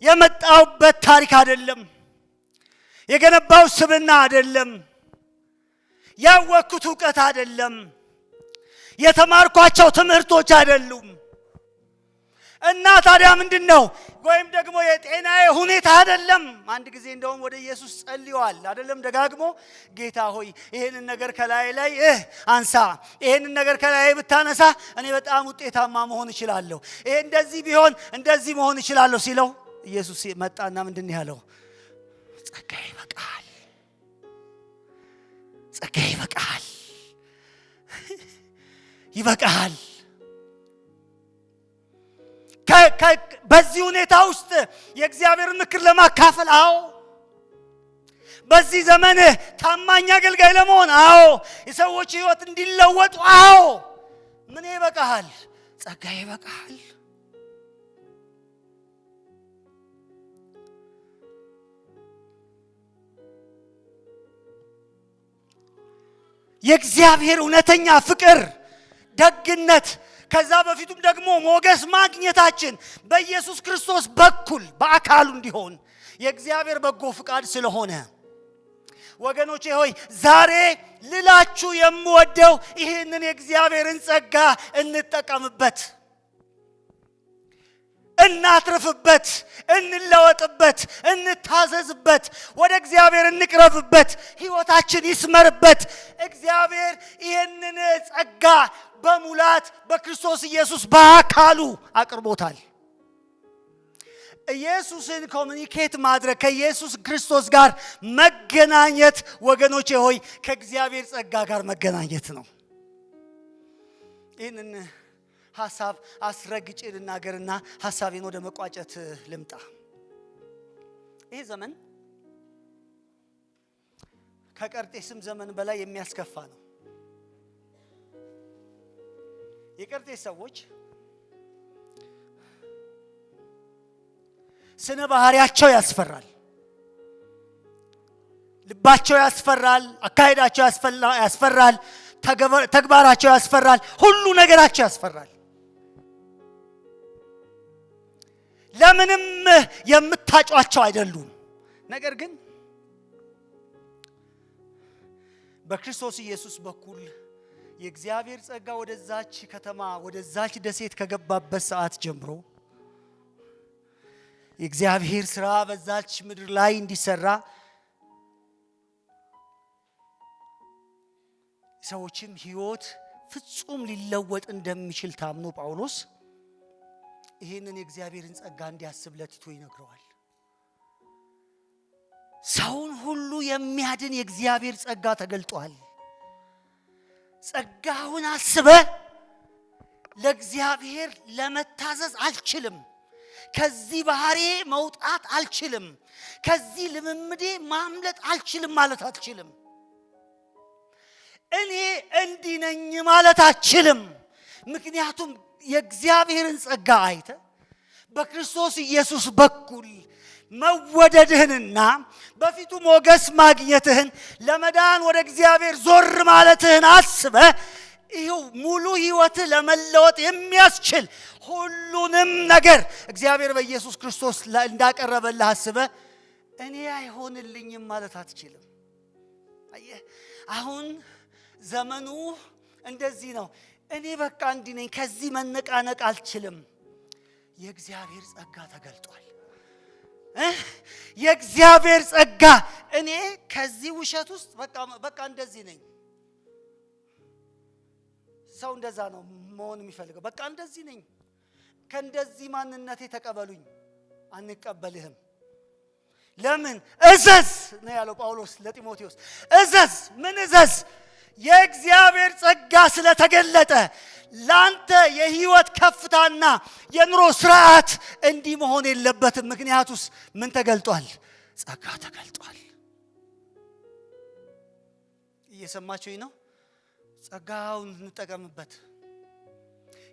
የመጣውበት ታሪክ አይደለም፣ የገነባው ስብና አይደለም፣ ያወቅኩት ዕውቀት አይደለም፣ የተማርኳቸው ትምህርቶች አይደሉም። እና ታዲያ ምንድነው? ወይም ደግሞ የጤናዬ ሁኔታ አይደለም። አንድ ጊዜ እንደውም ወደ ኢየሱስ ጸልየዋል አይደለም? ደጋግሞ ጌታ ሆይ ይሄንን ነገር ከላይ ላይ አንሳ፣ ይሄንን ነገር ከላይ ብታነሳ እኔ በጣም ውጤታማ መሆን እችላለሁ፣ ይሄ እንደዚህ ቢሆን እንደዚህ መሆን እችላለሁ ሲለው ኢየሱስ መጣና ምንድነው ያለው? ጸጋዬ ይበቃል፣ ጸጋዬ ይበቃል፣ ይበቃል። በዚህ ሁኔታ ውስጥ የእግዚአብሔር ምክር ለማካፈል አዎ፣ በዚህ ዘመን ታማኝ አገልጋይ ለመሆን አዎ፣ የሰዎች ህይወት እንዲለወጡ አዎ፣ ምን ይበቃል? ጸጋዬ ይበቃል። የእግዚአብሔር እውነተኛ ፍቅር፣ ደግነት፣ ከዛ በፊቱም ደግሞ ሞገስ ማግኘታችን በኢየሱስ ክርስቶስ በኩል በአካሉ እንዲሆን የእግዚአብሔር በጎ ፍቃድ ስለሆነ ወገኖቼ ሆይ ዛሬ ልላችሁ የምወደው ይህንን የእግዚአብሔርን ጸጋ እንጠቀምበት፣ እናትርፍበት፣ እንለወጥበት፣ እንታዘዝበት፣ ወደ እግዚአብሔር እንቅረብበት፣ ሕይወታችን ይስመርበት። እግዚአብሔር ይህንን ጸጋ በሙላት በክርስቶስ ኢየሱስ በአካሉ አቅርቦታል። ኢየሱስን ኮሙኒኬት ማድረግ ከኢየሱስ ክርስቶስ ጋር መገናኘት ወገኖቼ ሆይ ከእግዚአብሔር ጸጋ ጋር መገናኘት ነው። ይህንን ሐሳብ አስረግጬ ልናገርና ሐሳቤን ወደ መቋጨት ልምጣ። ይህ ዘመን ከቀርጤስም ዘመን በላይ የሚያስከፋ ነው። የቀርጤስ ሰዎች ስነ ባህሪያቸው ያስፈራል፣ ልባቸው ያስፈራል፣ አካሄዳቸው ያስፈራል፣ ተግባራቸው ያስፈራል፣ ሁሉ ነገራቸው ያስፈራል። ለምንም የምታጯቸው አይደሉም። ነገር ግን በክርስቶስ ኢየሱስ በኩል የእግዚአብሔር ጸጋ ወደዛች ከተማ ወደዛች ደሴት ከገባበት ሰዓት ጀምሮ የእግዚአብሔር ሥራ በዛች ምድር ላይ እንዲሰራ ሰዎችም ሕይወት ፍጹም ሊለወጥ እንደሚችል ታምኖ ጳውሎስ ይህንን የእግዚአብሔርን ጸጋ እንዲያስብ ለቲቶ ይነግረዋል። ሰውን ሁሉ የሚያድን የእግዚአብሔር ጸጋ ተገልጧል። ጸጋውን አስበ ለእግዚአብሔር ለመታዘዝ አልችልም፣ ከዚህ ባህሪ መውጣት አልችልም፣ ከዚህ ልምምዴ ማምለጥ አልችልም ማለት አትችልም። እኔ እንዲህ ነኝ ማለት አትችልም። ምክንያቱም የእግዚአብሔርን ጸጋ አይተ በክርስቶስ ኢየሱስ በኩል መወደድህንና በፊቱ ሞገስ ማግኘትህን ለመዳን ወደ እግዚአብሔር ዞር ማለትህን አስበ ይኸው ሙሉ ሕይወትህ ለመለወጥ የሚያስችል ሁሉንም ነገር እግዚአብሔር በኢየሱስ ክርስቶስ እንዳቀረበልህ አስበ እኔ አይሆንልኝም ማለት አትችልም። አሁን ዘመኑ እንደዚህ ነው። እኔ በቃ እንዲህ ነኝ፣ ከዚህ መነቃነቅ አልችልም። የእግዚአብሔር ጸጋ ተገልጧል። የእግዚአብሔር ጸጋ እኔ ከዚህ ውሸት ውስጥ በቃ እንደዚህ ነኝ። ሰው እንደዛ ነው መሆን የሚፈልገው። በቃ እንደዚህ ነኝ፣ ከእንደዚህ ማንነቴ ተቀበሉኝ። አንቀበልህም። ለምን? እዘዝ ነው ያለው ጳውሎስ ለጢሞቴዎስ። እዘዝ። ምን እዘዝ? የእግዚአብሔር ጸጋ ስለተገለጠ ላንተ የህይወት ከፍታና የኑሮ ስርዓት እንዲህ መሆን የለበትም። ምክንያቱስ ምን ተገልጧል? ጸጋ ተገልጧል። እየሰማችሁኝ ነው? ጸጋውን እንጠቀምበት።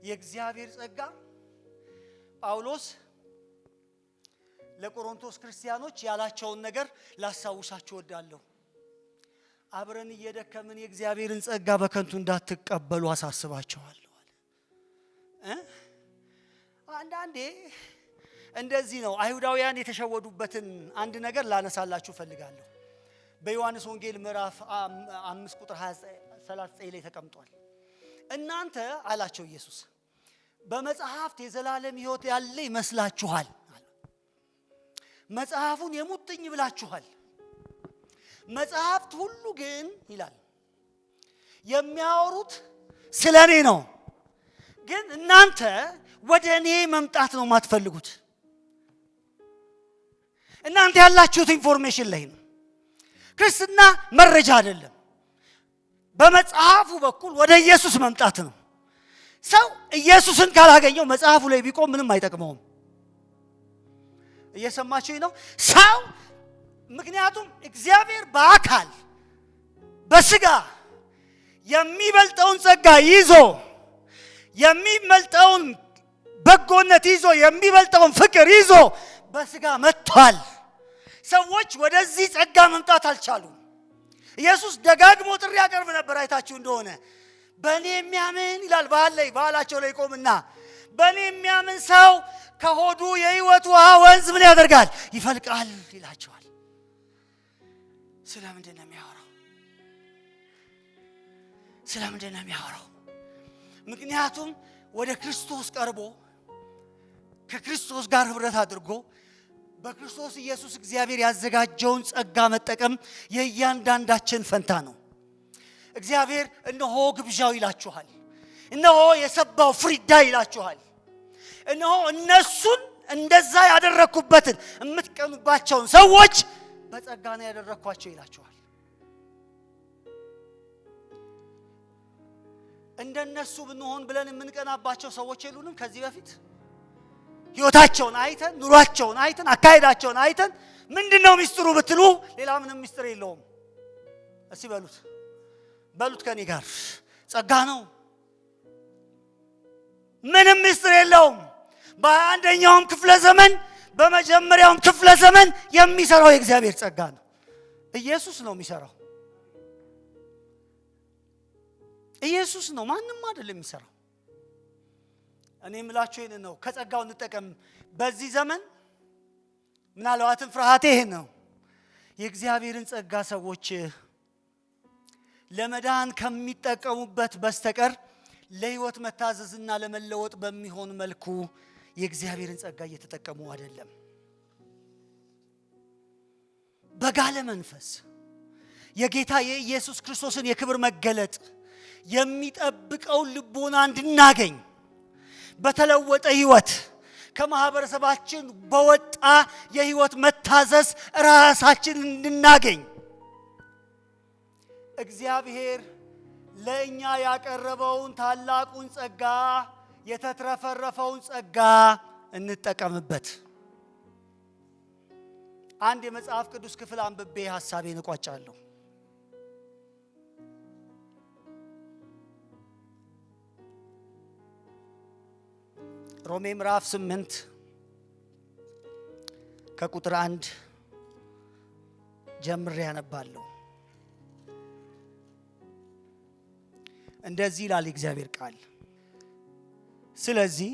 የእግዚአብሔር ጸጋ ጳውሎስ ለቆሮንቶስ ክርስቲያኖች ያላቸውን ነገር ላስታውሳችሁ እወዳለሁ። አብረን እየደከምን የእግዚአብሔርን ጸጋ በከንቱ እንዳትቀበሉ አሳስባችኋለሁ አለ። አንዳንዴ እንደዚህ ነው። አይሁዳውያን የተሸወዱበትን አንድ ነገር ላነሳላችሁ ፈልጋለሁ። በዮሐንስ ወንጌል ምዕራፍ 5 ቁጥር 39 ላይ ተቀምጧል። እናንተ አላቸው ኢየሱስ በመጽሐፍት የዘላለም ሕይወት ያለ ይመስላችኋል። መጽሐፉን የሙጥኝ ብላችኋል። መጽሐፍት ሁሉ ግን ይላል የሚያወሩት ስለ እኔ ነው። ግን እናንተ ወደ እኔ መምጣት ነው የማትፈልጉት። እናንተ ያላችሁት ኢንፎርሜሽን ላይ ነው። ክርስትና መረጃ አይደለም። በመጽሐፉ በኩል ወደ ኢየሱስ መምጣት ነው። ሰው ኢየሱስን ካላገኘው መጽሐፉ ላይ ቢቆም ምንም አይጠቅመውም። እየሰማችሁኝ ነው? ሰው ምክንያቱም እግዚአብሔር በአካል በስጋ የሚበልጠውን ጸጋ ይዞ የሚበልጠውን በጎነት ይዞ የሚበልጠውን ፍቅር ይዞ በስጋ መጥቷል። ሰዎች ወደዚህ ጸጋ መምጣት አልቻሉም። ኢየሱስ ደጋግሞ ጥሪ ያቀርብ ነበር። አይታችሁ እንደሆነ በእኔ የሚያምን ይላል ባህላቸው ላይ ቆምና በእኔ የሚያምን ሰው ከሆዱ የሕይወት ውሃ ወንዝ ምን ያደርጋል? ይፈልቃል ይላቸዋል። ስለምንድን ነው የሚያወራው? ምክንያቱም ወደ ክርስቶስ ቀርቦ ከክርስቶስ ጋር ህብረት አድርጎ በክርስቶስ ኢየሱስ እግዚአብሔር ያዘጋጀውን ጸጋ መጠቀም የእያንዳንዳችን ፈንታ ነው። እግዚአብሔር እነሆ ግብዣው ይላችኋል። እነሆ የሰባው ፍሪዳ ይላችኋል። እነሆ እነሱን እንደዛ ያደረኩበትን የምትቀኑባቸውን ሰዎች በጸጋ ነው ያደረኳቸው ይላችኋል። እንደነሱ ብንሆን ብለን የምንቀናባቸው ሰዎች የሉንም? ከዚህ በፊት ህይወታቸውን አይተን ኑሯቸውን አይተን አካሄዳቸውን አይተን ምንድነው ሚስጥሩ ብትሉ ሌላ ምንም ሚስጥር የለውም። እስቲ በሉት ከኔ ጋር ጸጋ ነው። ምንም ሚስጥር የለውም። በአንደኛውም ክፍለ ዘመን በመጀመሪያውም ክፍለ ዘመን የሚሰራው የእግዚአብሔር ጸጋ ነው። ኢየሱስ ነው የሚሰራው። ኢየሱስ ነው፣ ማንም አይደለም የሚሰራው። እኔ የምላችሁ ይሄን ነው። ከጸጋው እንጠቀም። በዚህ ዘመን ምናልባትም ፍርሃቴ ይሄ ነው። የእግዚአብሔርን ጸጋ ሰዎች ለመዳን ከሚጠቀሙበት በስተቀር ለህይወት መታዘዝና ለመለወጥ በሚሆን መልኩ የእግዚአብሔርን ጸጋ እየተጠቀሙ አይደለም። በጋለ መንፈስ የጌታ የኢየሱስ ክርስቶስን የክብር መገለጥ የሚጠብቀው ልቦና እንድናገኝ በተለወጠ ህይወት ከማህበረሰባችን በወጣ የህይወት መታዘዝ ራሳችን እንድናገኝ እግዚአብሔር ለእኛ ያቀረበውን ታላቁን ጸጋ የተትረፈረፈውን ጸጋ እንጠቀምበት። አንድ የመጽሐፍ ቅዱስ ክፍል አንብቤ ሐሳቤን እቋጫለሁ። ሮሜ ምዕራፍ 8 ከቁጥር 1 ጀምሬ ያነባለሁ። እንደዚህ ይላል እግዚአብሔር ቃል። ስለዚህ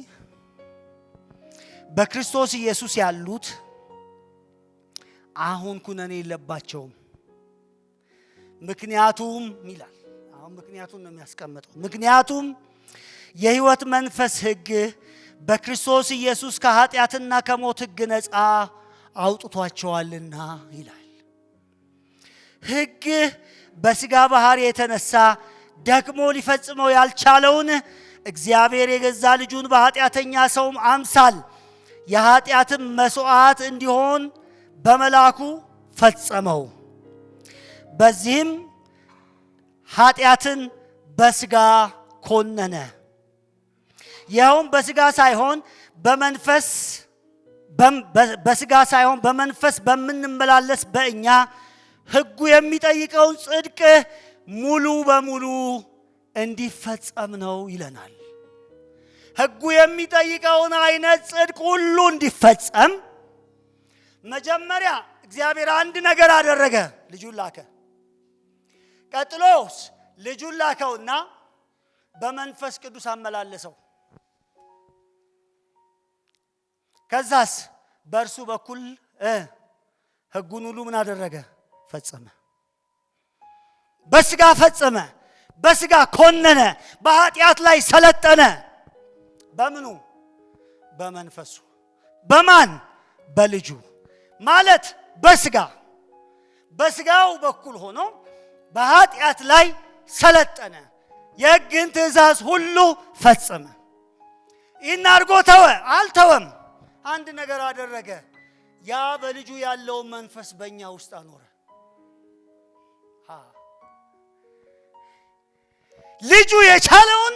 በክርስቶስ ኢየሱስ ያሉት አሁን ኩነኔ የለባቸውም። ምክንያቱም ይላል፣ አሁን ምክንያቱም ነው የሚያስቀምጠው። ምክንያቱም የሕይወት መንፈስ ሕግ በክርስቶስ ኢየሱስ ከኃጢአትና ከሞት ሕግ ነፃ አውጥቷቸዋልና ይላል። ሕግ በሥጋ ባህሪ የተነሳ ደግሞ ሊፈጽመው ያልቻለውን እግዚአብሔር የገዛ ልጁን በኃጢአተኛ ሰውም አምሳል የኃጢአትም መስዋዕት እንዲሆን በመላኩ ፈጸመው። በዚህም ኃጢአትን በሥጋ ኮነነ። ይኸውም በሥጋ ሳይሆን በመንፈስ በምንመላለስ በእኛ ሕጉ የሚጠይቀውን ጽድቅ ሙሉ በሙሉ እንዲፈጸም ነው ይለናል። ሕጉ የሚጠይቀውን አይነት ጽድቅ ሁሉ እንዲፈጸም መጀመሪያ እግዚአብሔር አንድ ነገር አደረገ፣ ልጁን ላከ። ቀጥሎስ ልጁን ላከውና በመንፈስ ቅዱስ አመላለሰው። ከዛስ በእርሱ በኩል ሕጉን ሁሉ ምን አደረገ? ፈጸመ። በሥጋ ፈጸመ፣ በሥጋ ኮነነ፣ በኃጢአት ላይ ሰለጠነ። በምኑ? በመንፈሱ። በማን? በልጁ ማለት በሥጋው በኩል ሆኖ በኃጢአት ላይ ሰለጠነ። የሕግን ትእዛዝ ሁሉ ፈጸመ። ይህን አድርጎ ተወ? አልተወም። አንድ ነገር አደረገ። ያ በልጁ ያለውን መንፈስ በእኛ ውስጥ አኖረ። ልጁ የቻለውን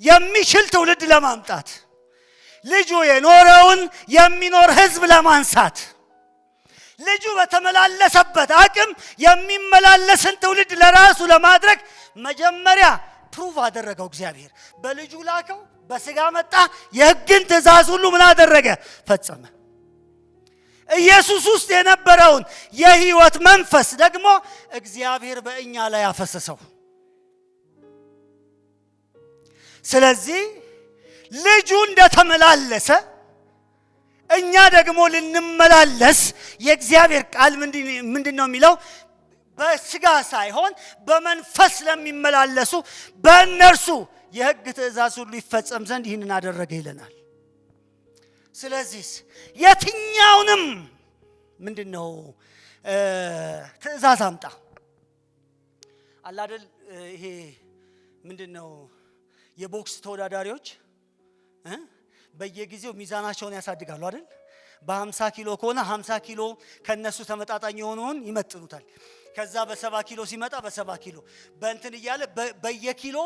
የሚችል ትውልድ ለማምጣት፣ ልጁ የኖረውን የሚኖር ሕዝብ ለማንሳት፣ ልጁ በተመላለሰበት አቅም የሚመላለስን ትውልድ ለራሱ ለማድረግ መጀመሪያ ፕሩቭ አደረገው። እግዚአብሔር በልጁ ላከው፣ በሥጋ መጣ፣ የሕግን ትእዛዝ ሁሉ ምን አደረገ? ፈጸመ። ኢየሱስ ውስጥ የነበረውን የሕይወት መንፈስ ደግሞ እግዚአብሔር በእኛ ላይ አፈሰሰው። ስለዚህ ልጁ እንደተመላለሰ እኛ ደግሞ ልንመላለስ የእግዚአብሔር ቃል ምንድን ነው የሚለው? በስጋ ሳይሆን በመንፈስ ለሚመላለሱ በእነርሱ የሕግ ትእዛዝ ሁሉ ይፈጸም ዘንድ ይህንን አደረገ ይለናል። ስለዚህ የትኛውንም ምንድነው ትእዛዝ አምጣ አለ አይደል? ይሄ ምንድነው የቦክስ ተወዳዳሪዎች በየጊዜው ሚዛናቸውን ያሳድጋሉ አይደል? በ50 ኪሎ ከሆነ 50 ኪሎ ከነሱ ተመጣጣኝ የሆነውን ይመጥኑታል። ከዛ በ70 ኪሎ ሲመጣ በ70 ኪሎ በእንትን እያለ በየኪሎ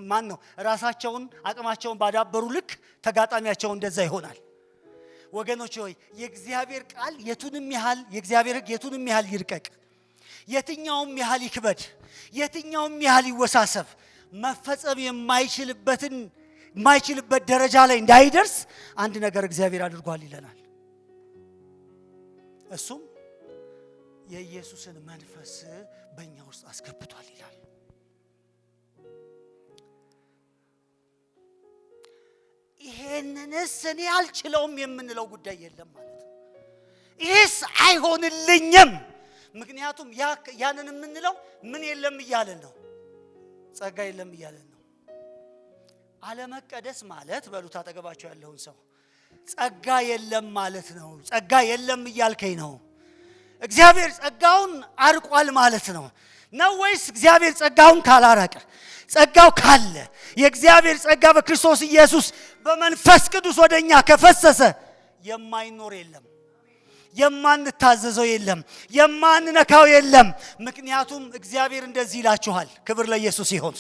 ማን ነው ራሳቸውን አቅማቸውን ባዳበሩ ልክ ተጋጣሚያቸው እንደዛ ይሆናል። ወገኖች ሆይ የእግዚአብሔር ቃል የቱንም ያህል የእግዚአብሔር ሕግ የቱንም ያህል ይርቀቅ፣ የትኛውም ያህል ይክበድ፣ የትኛውም ያህል ይወሳሰብ መፈጸም የማይችልበት ደረጃ ላይ እንዳይደርስ አንድ ነገር እግዚአብሔር አድርጓል ይለናል። እሱም የኢየሱስን መንፈስ በእኛ ውስጥ አስገብቷል ይላል። ይሄንንስ እኔ አልችለውም የምንለው ጉዳይ የለም ማለት ነው። ይሄስ አይሆንልኝም፣ ምክንያቱም ያንን የምንለው ምን የለም እያለን ነው፣ ጸጋ የለም እያለን ነው። አለመቀደስ ማለት በሉት አጠገባቸው ያለውን ሰው ጸጋ የለም ማለት ነው። ጸጋ የለም እያልከኝ ነው። እግዚአብሔር ጸጋውን አርቋል ማለት ነው ወይስ እግዚአብሔር ጸጋውን ካላረቀ? ጸጋው ካለ የእግዚአብሔር ጸጋ በክርስቶስ ኢየሱስ በመንፈስ ቅዱስ ወደኛ ከፈሰሰ የማይኖር የለም፣ የማንታዘዘው የለም፣ የማንነካው የለም። ምክንያቱም እግዚአብሔር እንደዚህ ይላችኋል፣ ክብር ለኢየሱስ ይሁን።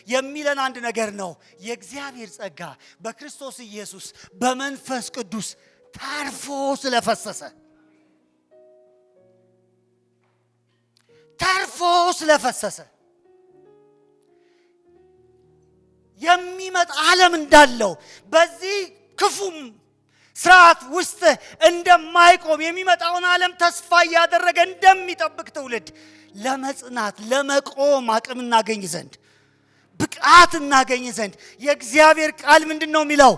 የሚለን አንድ ነገር ነው። የእግዚአብሔር ጸጋ በክርስቶስ ኢየሱስ በመንፈስ ቅዱስ ታርፎ ስለፈሰሰ የሚመጣ ዓለም እንዳለው በዚህ ክፉም ስርዓት ውስጥ እንደማይቆም የሚመጣውን ዓለም ተስፋ ያደረገ እንደሚጠብቅ ትውልድ ለመጽናት ለመቆም አቅም እናገኝ ዘንድ ብቃት እናገኝ ዘንድ የእግዚአብሔር ቃል ምንድነው የሚለው?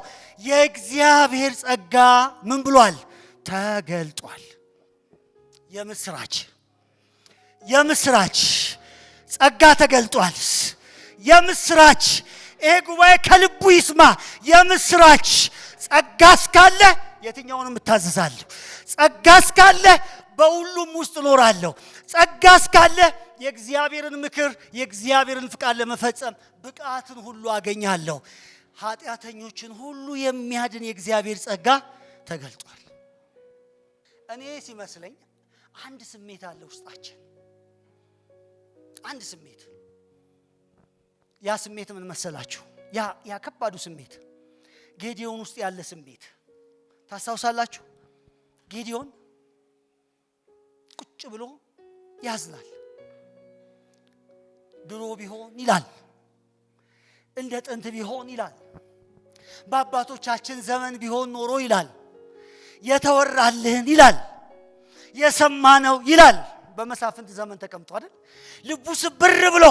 የእግዚአብሔር ጸጋ ምን ብሏል? ተገልጧል። የምስራች ጸጋ ተገልጧል። የምስራች ይሄ ጉባኤ ከልቡ ይስማ። የምስራች ጸጋ እስካለ የትኛውንም እታዘዛለሁ። ጸጋ እስካለ በሁሉም ውስጥ እኖራለሁ። ጸጋ እስካለ የእግዚአብሔርን ምክር የእግዚአብሔርን ፍቃድ ለመፈጸም ብቃትን ሁሉ አገኛለሁ። ኃጢአተኞችን ሁሉ የሚያድን የእግዚአብሔር ጸጋ ተገልጧል። እኔ ሲመስለኝ አንድ ስሜት አለ ውስጣችን፣ አንድ ስሜት። ያ ስሜት ምን መሰላችሁ? ያ ከባዱ ስሜት ጌዲዮን ውስጥ ያለ ስሜት ታስታውሳላችሁ? ጌዲዮን ቁጭ ብሎ ያዝናል። ድሮ ቢሆን ይላል፣ እንደ ጥንት ቢሆን ይላል፣ በአባቶቻችን ዘመን ቢሆን ኖሮ ይላል፣ የተወራልህን ይላል፣ የሰማነው ይላል። በመሳፍንት ዘመን ተቀምጦ አይደል? ልቡ ስብር ብሎ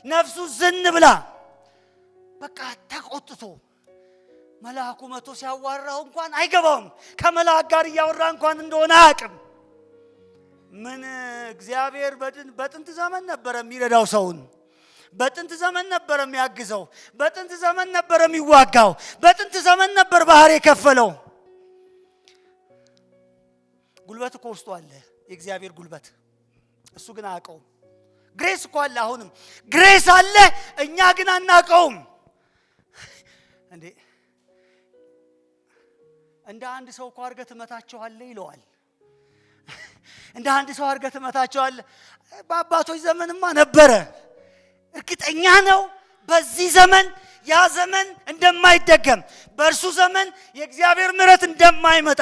ነፍሱ ዝን ብላ በቃ ተቆጥቶ መልአኩ መቶ ሲያዋራው እንኳን አይገባውም። ከመልአክ ጋር እያወራ እንኳን እንደሆነ አያውቅም። ምን እግዚአብሔር በጥንት ዘመን ነበር የሚረዳው ሰውን፣ በጥንት ዘመን ነበር የሚያግዘው፣ በጥንት ዘመን ነበር የሚዋጋው፣ በጥንት ዘመን ነበር ባህር የከፈለው። ጉልበት እኮ ውስጡ አለ፣ የእግዚአብሔር ጉልበት። እሱ ግን አያውቀውም። ግሬስ እኮ አለ፣ አሁንም ግሬስ አለ፣ እኛ ግን አናውቀውም። እንደ አንድ ሰው እኮ አድርገህ ትመታቸዋለህ ይለዋል። እንደ አንድ ሰው አድርገህ ትመታቸዋለህ። በአባቶች ዘመንማ ነበረ። እርግጠኛ ነው በዚህ ዘመን ያ ዘመን እንደማይደገም፣ በእርሱ ዘመን የእግዚአብሔር ምሕረት እንደማይመጣ፣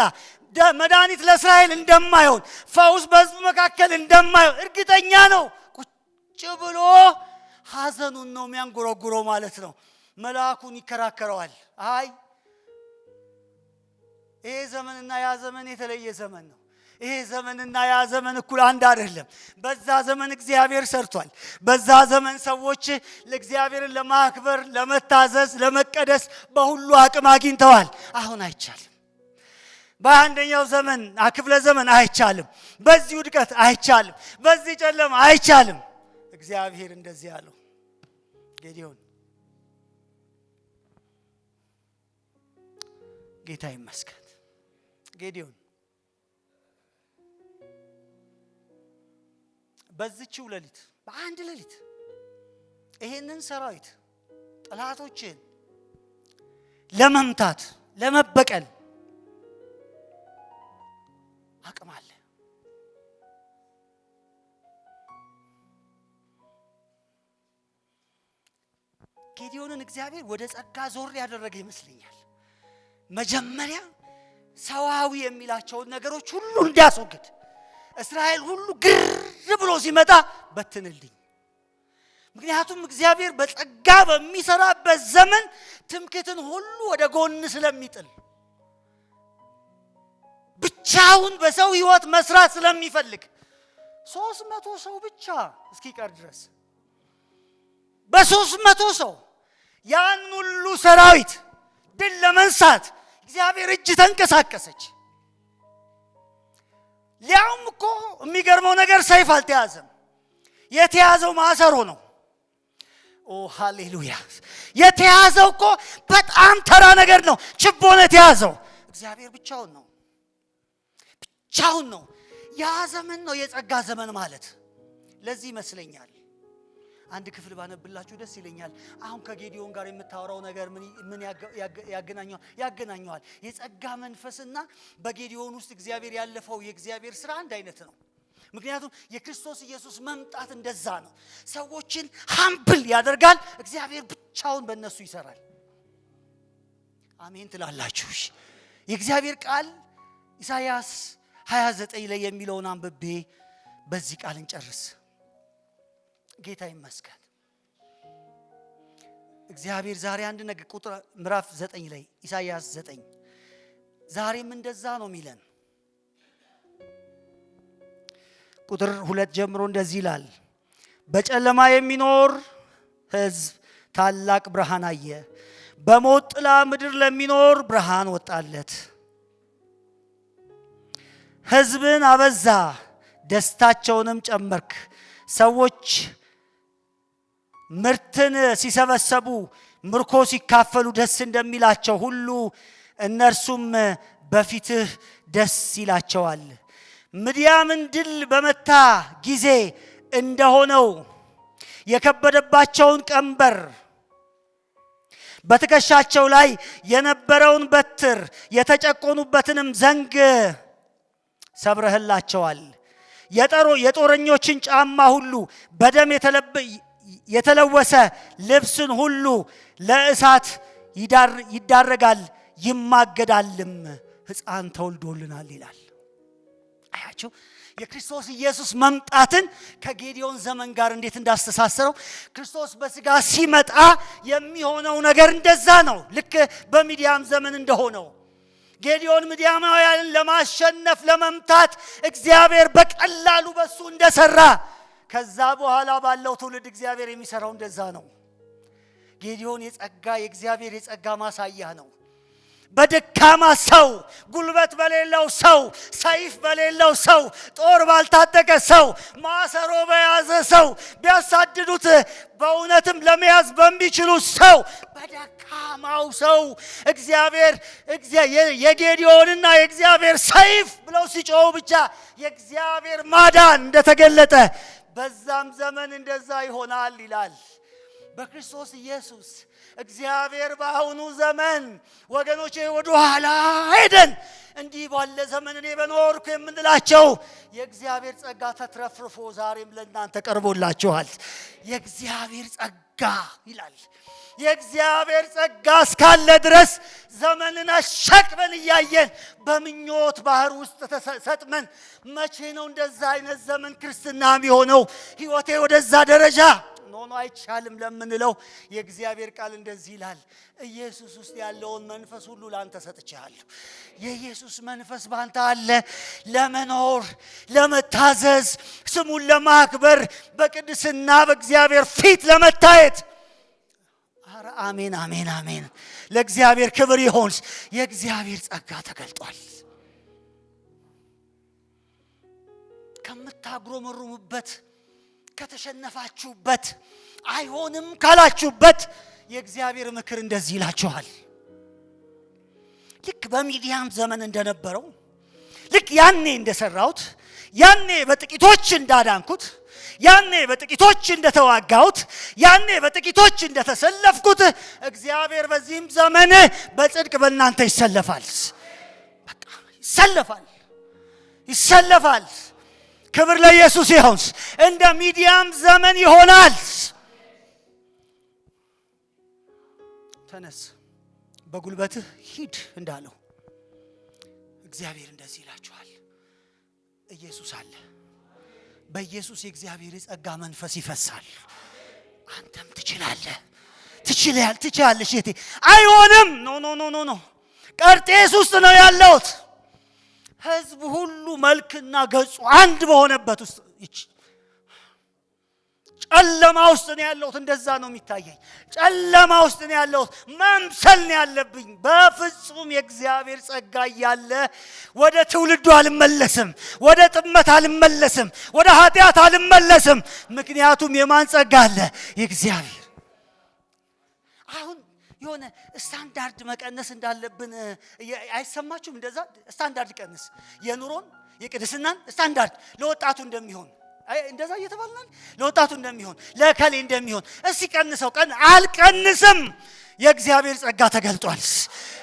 መድኃኒት ለእስራኤል እንደማይሆን፣ ፈውስ በሕዝቡ መካከል እንደማይሆን እርግጠኛ ነው። ቁጭ ብሎ ሐዘኑን ነው የሚያንጎረጉረው ማለት ነው። መልአኩን ይከራከረዋል። አይ ይሄ ዘመንና ያ ዘመን የተለየ ዘመን ነው። ይሄ ዘመንና ያ ዘመን እኩል አንድ አይደለም። በዛ ዘመን እግዚአብሔር ሰርቷል። በዛ ዘመን ሰዎች ለእግዚአብሔርን ለማክበር፣ ለመታዘዝ፣ ለመቀደስ በሁሉ አቅም አግኝተዋል። አሁን አይቻልም። በአንደኛው ዘመን ክፍለ ዘመን አይቻልም፣ በዚህ ውድቀት አይቻልም፣ በዚህ ጨለማ አይቻልም። እግዚአብሔር እንደዚህ ያለው ጌዲዮን ጌታ ይመስገን። ጌዲዮን በዚህችው ሌሊት በአንድ ሌሊት ይሄንን ሰራዊት ጠላቶችን ለመምታት ለመበቀል አቅም አለ። ጌዲዮንን እግዚአብሔር ወደ ጸጋ ዞር ያደረገ ይመስለኛል። መጀመሪያ ሰዋዊ የሚላቸውን ነገሮች ሁሉ እንዲያስወግድ እስራኤል ሁሉ ግር ብሎ ሲመጣ በትንልኝ። ምክንያቱም እግዚአብሔር በጸጋ በሚሰራበት ዘመን ትምክህትን ሁሉ ወደ ጎን ስለሚጥል ብቻውን በሰው ሕይወት መስራት ስለሚፈልግ 300 ሰው ብቻ እስኪቀር ድረስ በ300 ሰው ያን ሁሉ ሰራዊት ድል ለመንሳት እግዚአብሔር እጅ ተንቀሳቀሰች። ሊያውም እኮ የሚገርመው ነገር ሰይፍ አልተያዘም። የተያዘው ማሰሮ ነው። ኦ ሃሌሉያ! የተያዘው እኮ በጣም ተራ ነገር ነው። ችቦ ነው የተያዘው። እግዚአብሔር ብቻውን ነው። ብቻውን ነው። ያ ዘመን ነው የጸጋ ዘመን ማለት። ለዚህ ይመስለኛል አንድ ክፍል ባነብላችሁ ደስ ይለኛል። አሁን ከጌዲዮን ጋር የምታወራው ነገር ምን ያገናኘዋል? የጸጋ መንፈስና በጌዲዮን ውስጥ እግዚአብሔር ያለፈው የእግዚአብሔር ስራ አንድ አይነት ነው። ምክንያቱም የክርስቶስ ኢየሱስ መምጣት እንደዛ ነው። ሰዎችን ሃምብል ያደርጋል። እግዚአብሔር ብቻውን በእነሱ ይሰራል። አሜን ትላላችሁ? የእግዚአብሔር ቃል ኢሳይያስ 29 ላይ የሚለውን አንብቤ በዚህ ቃል እንጨርስ። ጌታ ይመስገን። እግዚአብሔር ዛሬ አንድ ነገር ቁጥር ምዕራፍ 9 ላይ ኢሳይያስ 9 ዛሬም እንደዛ ነው የሚለን። ቁጥር 2 ጀምሮ እንደዚህ ይላል፣ በጨለማ የሚኖር ሕዝብ ታላቅ ብርሃን አየ፣ በሞት ጥላ ምድር ለሚኖር ብርሃን ወጣለት። ሕዝብን አበዛ፣ ደስታቸውንም ጨመርክ። ሰዎች ምርትን ሲሰበሰቡ ምርኮ ሲካፈሉ ደስ እንደሚላቸው ሁሉ እነርሱም በፊትህ ደስ ይላቸዋል። ምድያምን ድል በመታ ጊዜ እንደሆነው የከበደባቸውን ቀንበር በትከሻቸው ላይ የነበረውን በትር የተጨቆኑበትንም ዘንግ ሰብረህላቸዋል። የጦረኞችን ጫማ ሁሉ በደም የተለወሰ ልብስን ሁሉ ለእሳት ይዳረጋል ይማገዳልም፣ ሕፃን ተወልዶልናል ይላል። አያችሁ የክርስቶስ ኢየሱስ መምጣትን ከጌዲዮን ዘመን ጋር እንዴት እንዳስተሳሰረው። ክርስቶስ በስጋ ሲመጣ የሚሆነው ነገር እንደዛ ነው። ልክ በሚዲያም ዘመን እንደሆነው ጌዲዮን ምድያማውያንን ለማሸነፍ ለመምታት እግዚአብሔር በቀላሉ በሱ እንደሰራ ከዛ በኋላ ባለው ትውልድ እግዚአብሔር የሚሰራው እንደዛ ነው። ጌዲዮን የእግዚአብሔር የጸጋ ማሳያ ነው። በደካማ ሰው፣ ጉልበት በሌለው ሰው፣ ሰይፍ በሌለው ሰው፣ ጦር ባልታጠቀ ሰው፣ ማሰሮ በያዘ ሰው፣ ቢያሳድዱት በእውነትም ለመያዝ በሚችሉ ሰው፣ በደካማው ሰው እግዚአብሔር የጌዲዮንና የእግዚአብሔር ሰይፍ ብለው ሲጮሁ ብቻ የእግዚአብሔር ማዳን እንደተገለጠ በዛም ዘመን እንደዛ ይሆናል ይላል። በክርስቶስ ኢየሱስ እግዚአብሔር በአሁኑ ዘመን ወገኖቼ ወደ ኋላ ሄደን እንዲህ ባለ ዘመን እኔ በኖርኩ የምንላቸው የእግዚአብሔር ጸጋ ተትረፍርፎ ዛሬም ለእናንተ ቀርቦላችኋል። የእግዚአብሔር ጸጋ ይላል። የእግዚአብሔር ጸጋ እስካለ ድረስ ዘመንን አሸቅበን እያየን በምኞት ባህር ውስጥ ተሰጥመን መቼ ነው እንደዛ አይነት ዘመን ክርስትና የሚሆነው? ሕይወቴ ወደዛ ደረጃ ኖ አይቻልም ለምንለው የእግዚአብሔር ቃል እንደዚህ ይላል፣ ኢየሱስ ውስጥ ያለውን መንፈስ ሁሉ ላንተ ሰጥቻለሁ። የኢየሱስ መንፈስ ባንተ አለ፣ ለመኖር ለመታዘዝ፣ ስሙን ለማክበር፣ በቅድስና በእግዚአብሔር ፊት ለመታየት። ኧረ አሜን አሜን አሜን። ለእግዚአብሔር ክብር ይሁን። የእግዚአብሔር ጸጋ ተገልጧል። ከምታግሮመሩበት ከተሸነፋችሁበት አይሆንም ካላችሁበት የእግዚአብሔር ምክር እንደዚህ ይላችኋል። ልክ በሚዲያም ዘመን እንደነበረው ልክ ያኔ እንደሰራሁት ያኔ በጥቂቶች እንዳዳንኩት ያኔ በጥቂቶች እንደተዋጋሁት ያኔ በጥቂቶች እንደተሰለፍኩት እግዚአብሔር በዚህም ዘመን በጽድቅ በእናንተ ይሰለፋል። በቃ ይሰለፋል። ክብር ለኢየሱስ ይሁን። እንደ ሚዲያም ዘመን ይሆናል። ተነስ በጉልበትህ ሂድ እንዳለው እግዚአብሔር እንደዚህ ይላችኋል። ኢየሱስ አለ። በኢየሱስ የእግዚአብሔር የጸጋ መንፈስ ይፈሳል። አንተም ትችላለሽ። እቴ አይሆንም። ኖ ቀርጤስ ውስጥ ነው ያለሁት። ሕዝብ ሁሉ መልክና ገጹ አንድ በሆነበት ውስጥ ጨለማ ውስጥ ነው ያለሁት። እንደዛ ነው የሚታየኝ። ጨለማ ውስጥ ነው ያለሁት። መምሰል ነው ያለብኝ። በፍጹም የእግዚአብሔር ጸጋ እያለ ወደ ትውልዱ አልመለስም፣ ወደ ጥመት አልመለስም፣ ወደ ኃጢአት አልመለስም። ምክንያቱም የማን ጸጋ አለ? የእግዚአብሔር። አሁን የሆነ ስታንዳርድ መቀነስ እንዳለብን አይሰማችሁም? እንደዛ ስታንዳርድ ቀንስ፣ የኑሮን የቅድስናን ስታንዳርድ ለወጣቱ እንደሚሆን እንደዛ እየተባልናል። ለወጣቱ እንደሚሆን ለከሌ እንደሚሆን እስቲ ቀንሰው። አልቀንስም። የእግዚአብሔር ጸጋ ተገልጧል።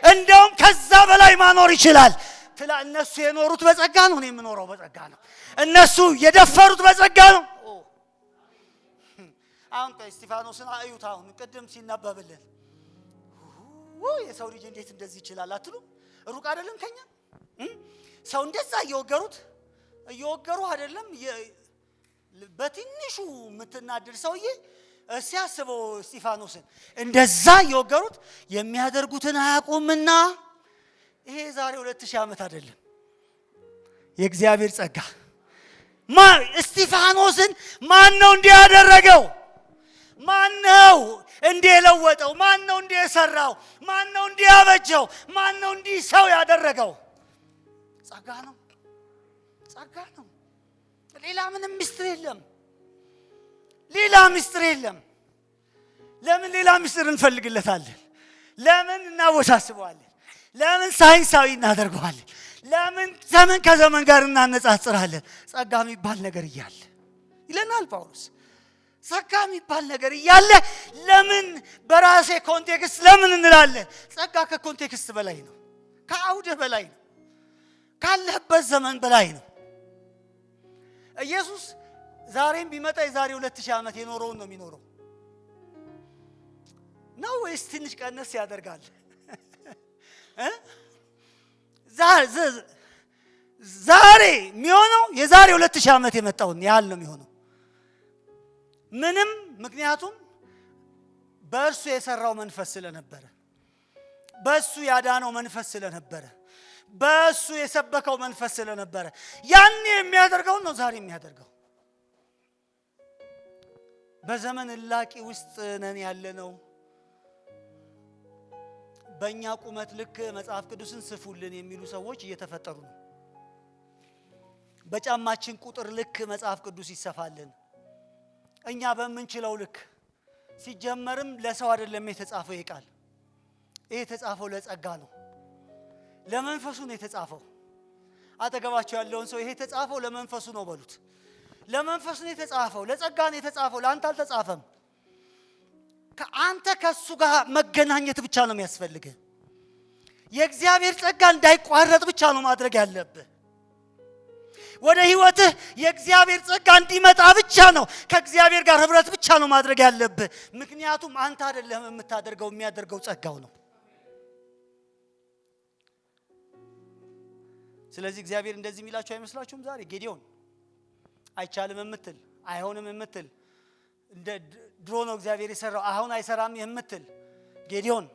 እንደውም ከዛ በላይ ማኖር ይችላል። እነሱ የኖሩት በጸጋ ነው፣ እኔ የምኖረው በጸጋ ነው። እነሱ የደፈሩት በጸጋ ነው። አሁን እስጢፋኖስን አዩት። አሁን ቅድም ሲነበብልን የሰው ልጅ እንዴት እንደዚህ ይችላል አትሉ? ሩቅ አይደለም ከኛ ሰው እንደዛ እየወገሩ አይደለም። በትንሹ የምትናደድ ሰውዬ ሲያስበው እስጢፋኖስን እንደዛ እየወገሩት የሚያደርጉትን አያውቁምና። ይሄ ዛሬ 2000 ዓመት አይደለም። የእግዚአብሔር ጸጋ እስጢፋኖስን ማን ነው እንዲህ ያደረገው? ማን ነው እንዲህ የለወጠው? ማን ነው እንዲህ የሰራው? ማን ነው እንዲህ ያበጀው? ማን ነው እንዲህ ሰው ያደረገው? ጸጋ ነው። ሌላ ምንም ምስጢር የለም። ለምን ሌላ ምስጢር እንፈልግለታለን? ለምን እናወሳስበዋለን? ለምን ሳይንሳዊ እናደርገዋለን? ለምን ዘመን ከዘመን ጋር እናነጻጽራለን? ጸጋ የሚባል ነገር እያለ ይለናል ጳውሎስ። ጸጋ የሚባል ነገር እያለ ለምን በራሴ ኮንቴክስት ለምን እንላለን? ጸጋ ከኮንቴክስት በላይ ነው። ከአውድህ በላይ ነው። ካለህበት ዘመን በላይ ነው። ኢየሱስ ዛሬም ቢመጣ የዛሬ 2000 ዓመት የኖረውን ነው የሚኖረው ነው ወይስ ትንሽ ቀነስ ያደርጋል? ዛሬ የሚሆነው የዛሬ 2000 ዓመት የመጣውን ያህል ነው የሚሆነው። ምንም ምክንያቱም በእርሱ የሰራው መንፈስ ስለነበረ፣ በእሱ ያዳነው መንፈስ ስለነበረ፣ በእሱ የሰበከው መንፈስ ስለነበረ ያኔ የሚያደርገው ነው ዛሬ የሚያደርገው። በዘመን እላቂ ውስጥ ነን ያለነው። በእኛ ቁመት ልክ መጽሐፍ ቅዱስን ስፉልን የሚሉ ሰዎች እየተፈጠሩ ነው። በጫማችን ቁጥር ልክ መጽሐፍ ቅዱስ ይሰፋልን። እኛ በምንችለው ልክ። ሲጀመርም ለሰው አይደለም የተጻፈው ይቃል። ይሄ የተጻፈው ለጸጋ ነው፣ ለመንፈሱ ነው የተጻፈው። አጠገባቸው ያለውን ሰው ይሄ የተጻፈው ለመንፈሱ ነው በሉት። ለመንፈሱ ነው የተጻፈው፣ ለጸጋ ነው የተጻፈው፣ ለአንተ አልተጻፈም። ከአንተ ከሱ ጋር መገናኘት ብቻ ነው የሚያስፈልግህ። የእግዚአብሔር ጸጋ እንዳይቋረጥ ብቻ ነው ማድረግ ያለብህ። ወደ ህይወትህ የእግዚአብሔር ጸጋ እንዲመጣ ብቻ ነው፣ ከእግዚአብሔር ጋር ህብረት ብቻ ነው ማድረግ ያለብህ። ምክንያቱም አንተ አይደለም የምታደርገው፣ የሚያደርገው ጸጋው ነው። ስለዚህ እግዚአብሔር እንደዚህ የሚላችሁ አይመስላችሁም? ዛሬ ጌዲዮን አይቻልም የምትል አይሆንም የምትል እንደ ድሮ ነው እግዚአብሔር የሰራው አሁን አይሰራም የምትል ጌዲዮን፣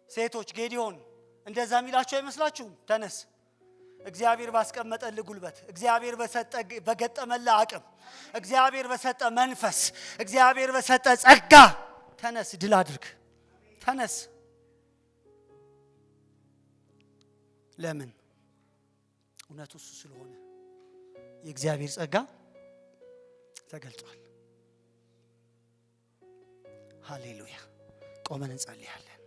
ሴቶች ጌዲዮን እንደዛ የሚላችሁ አይመስላችሁም? ተነስ፣ እግዚአብሔር ባስቀመጠልህ ጉልበት፣ እግዚአብሔር በገጠመልህ አቅም፣ እግዚአብሔር በሰጠ መንፈስ፣ እግዚአብሔር በሰጠ ጸጋ ተነስ፣ ድል አድርግ። ተነስ። ለምን? እውነቱ እሱ ስለሆነ። የእግዚአብሔር ጸጋ ተገልጧል። ሃሌሉያ። ቆመን እንጸልያለን።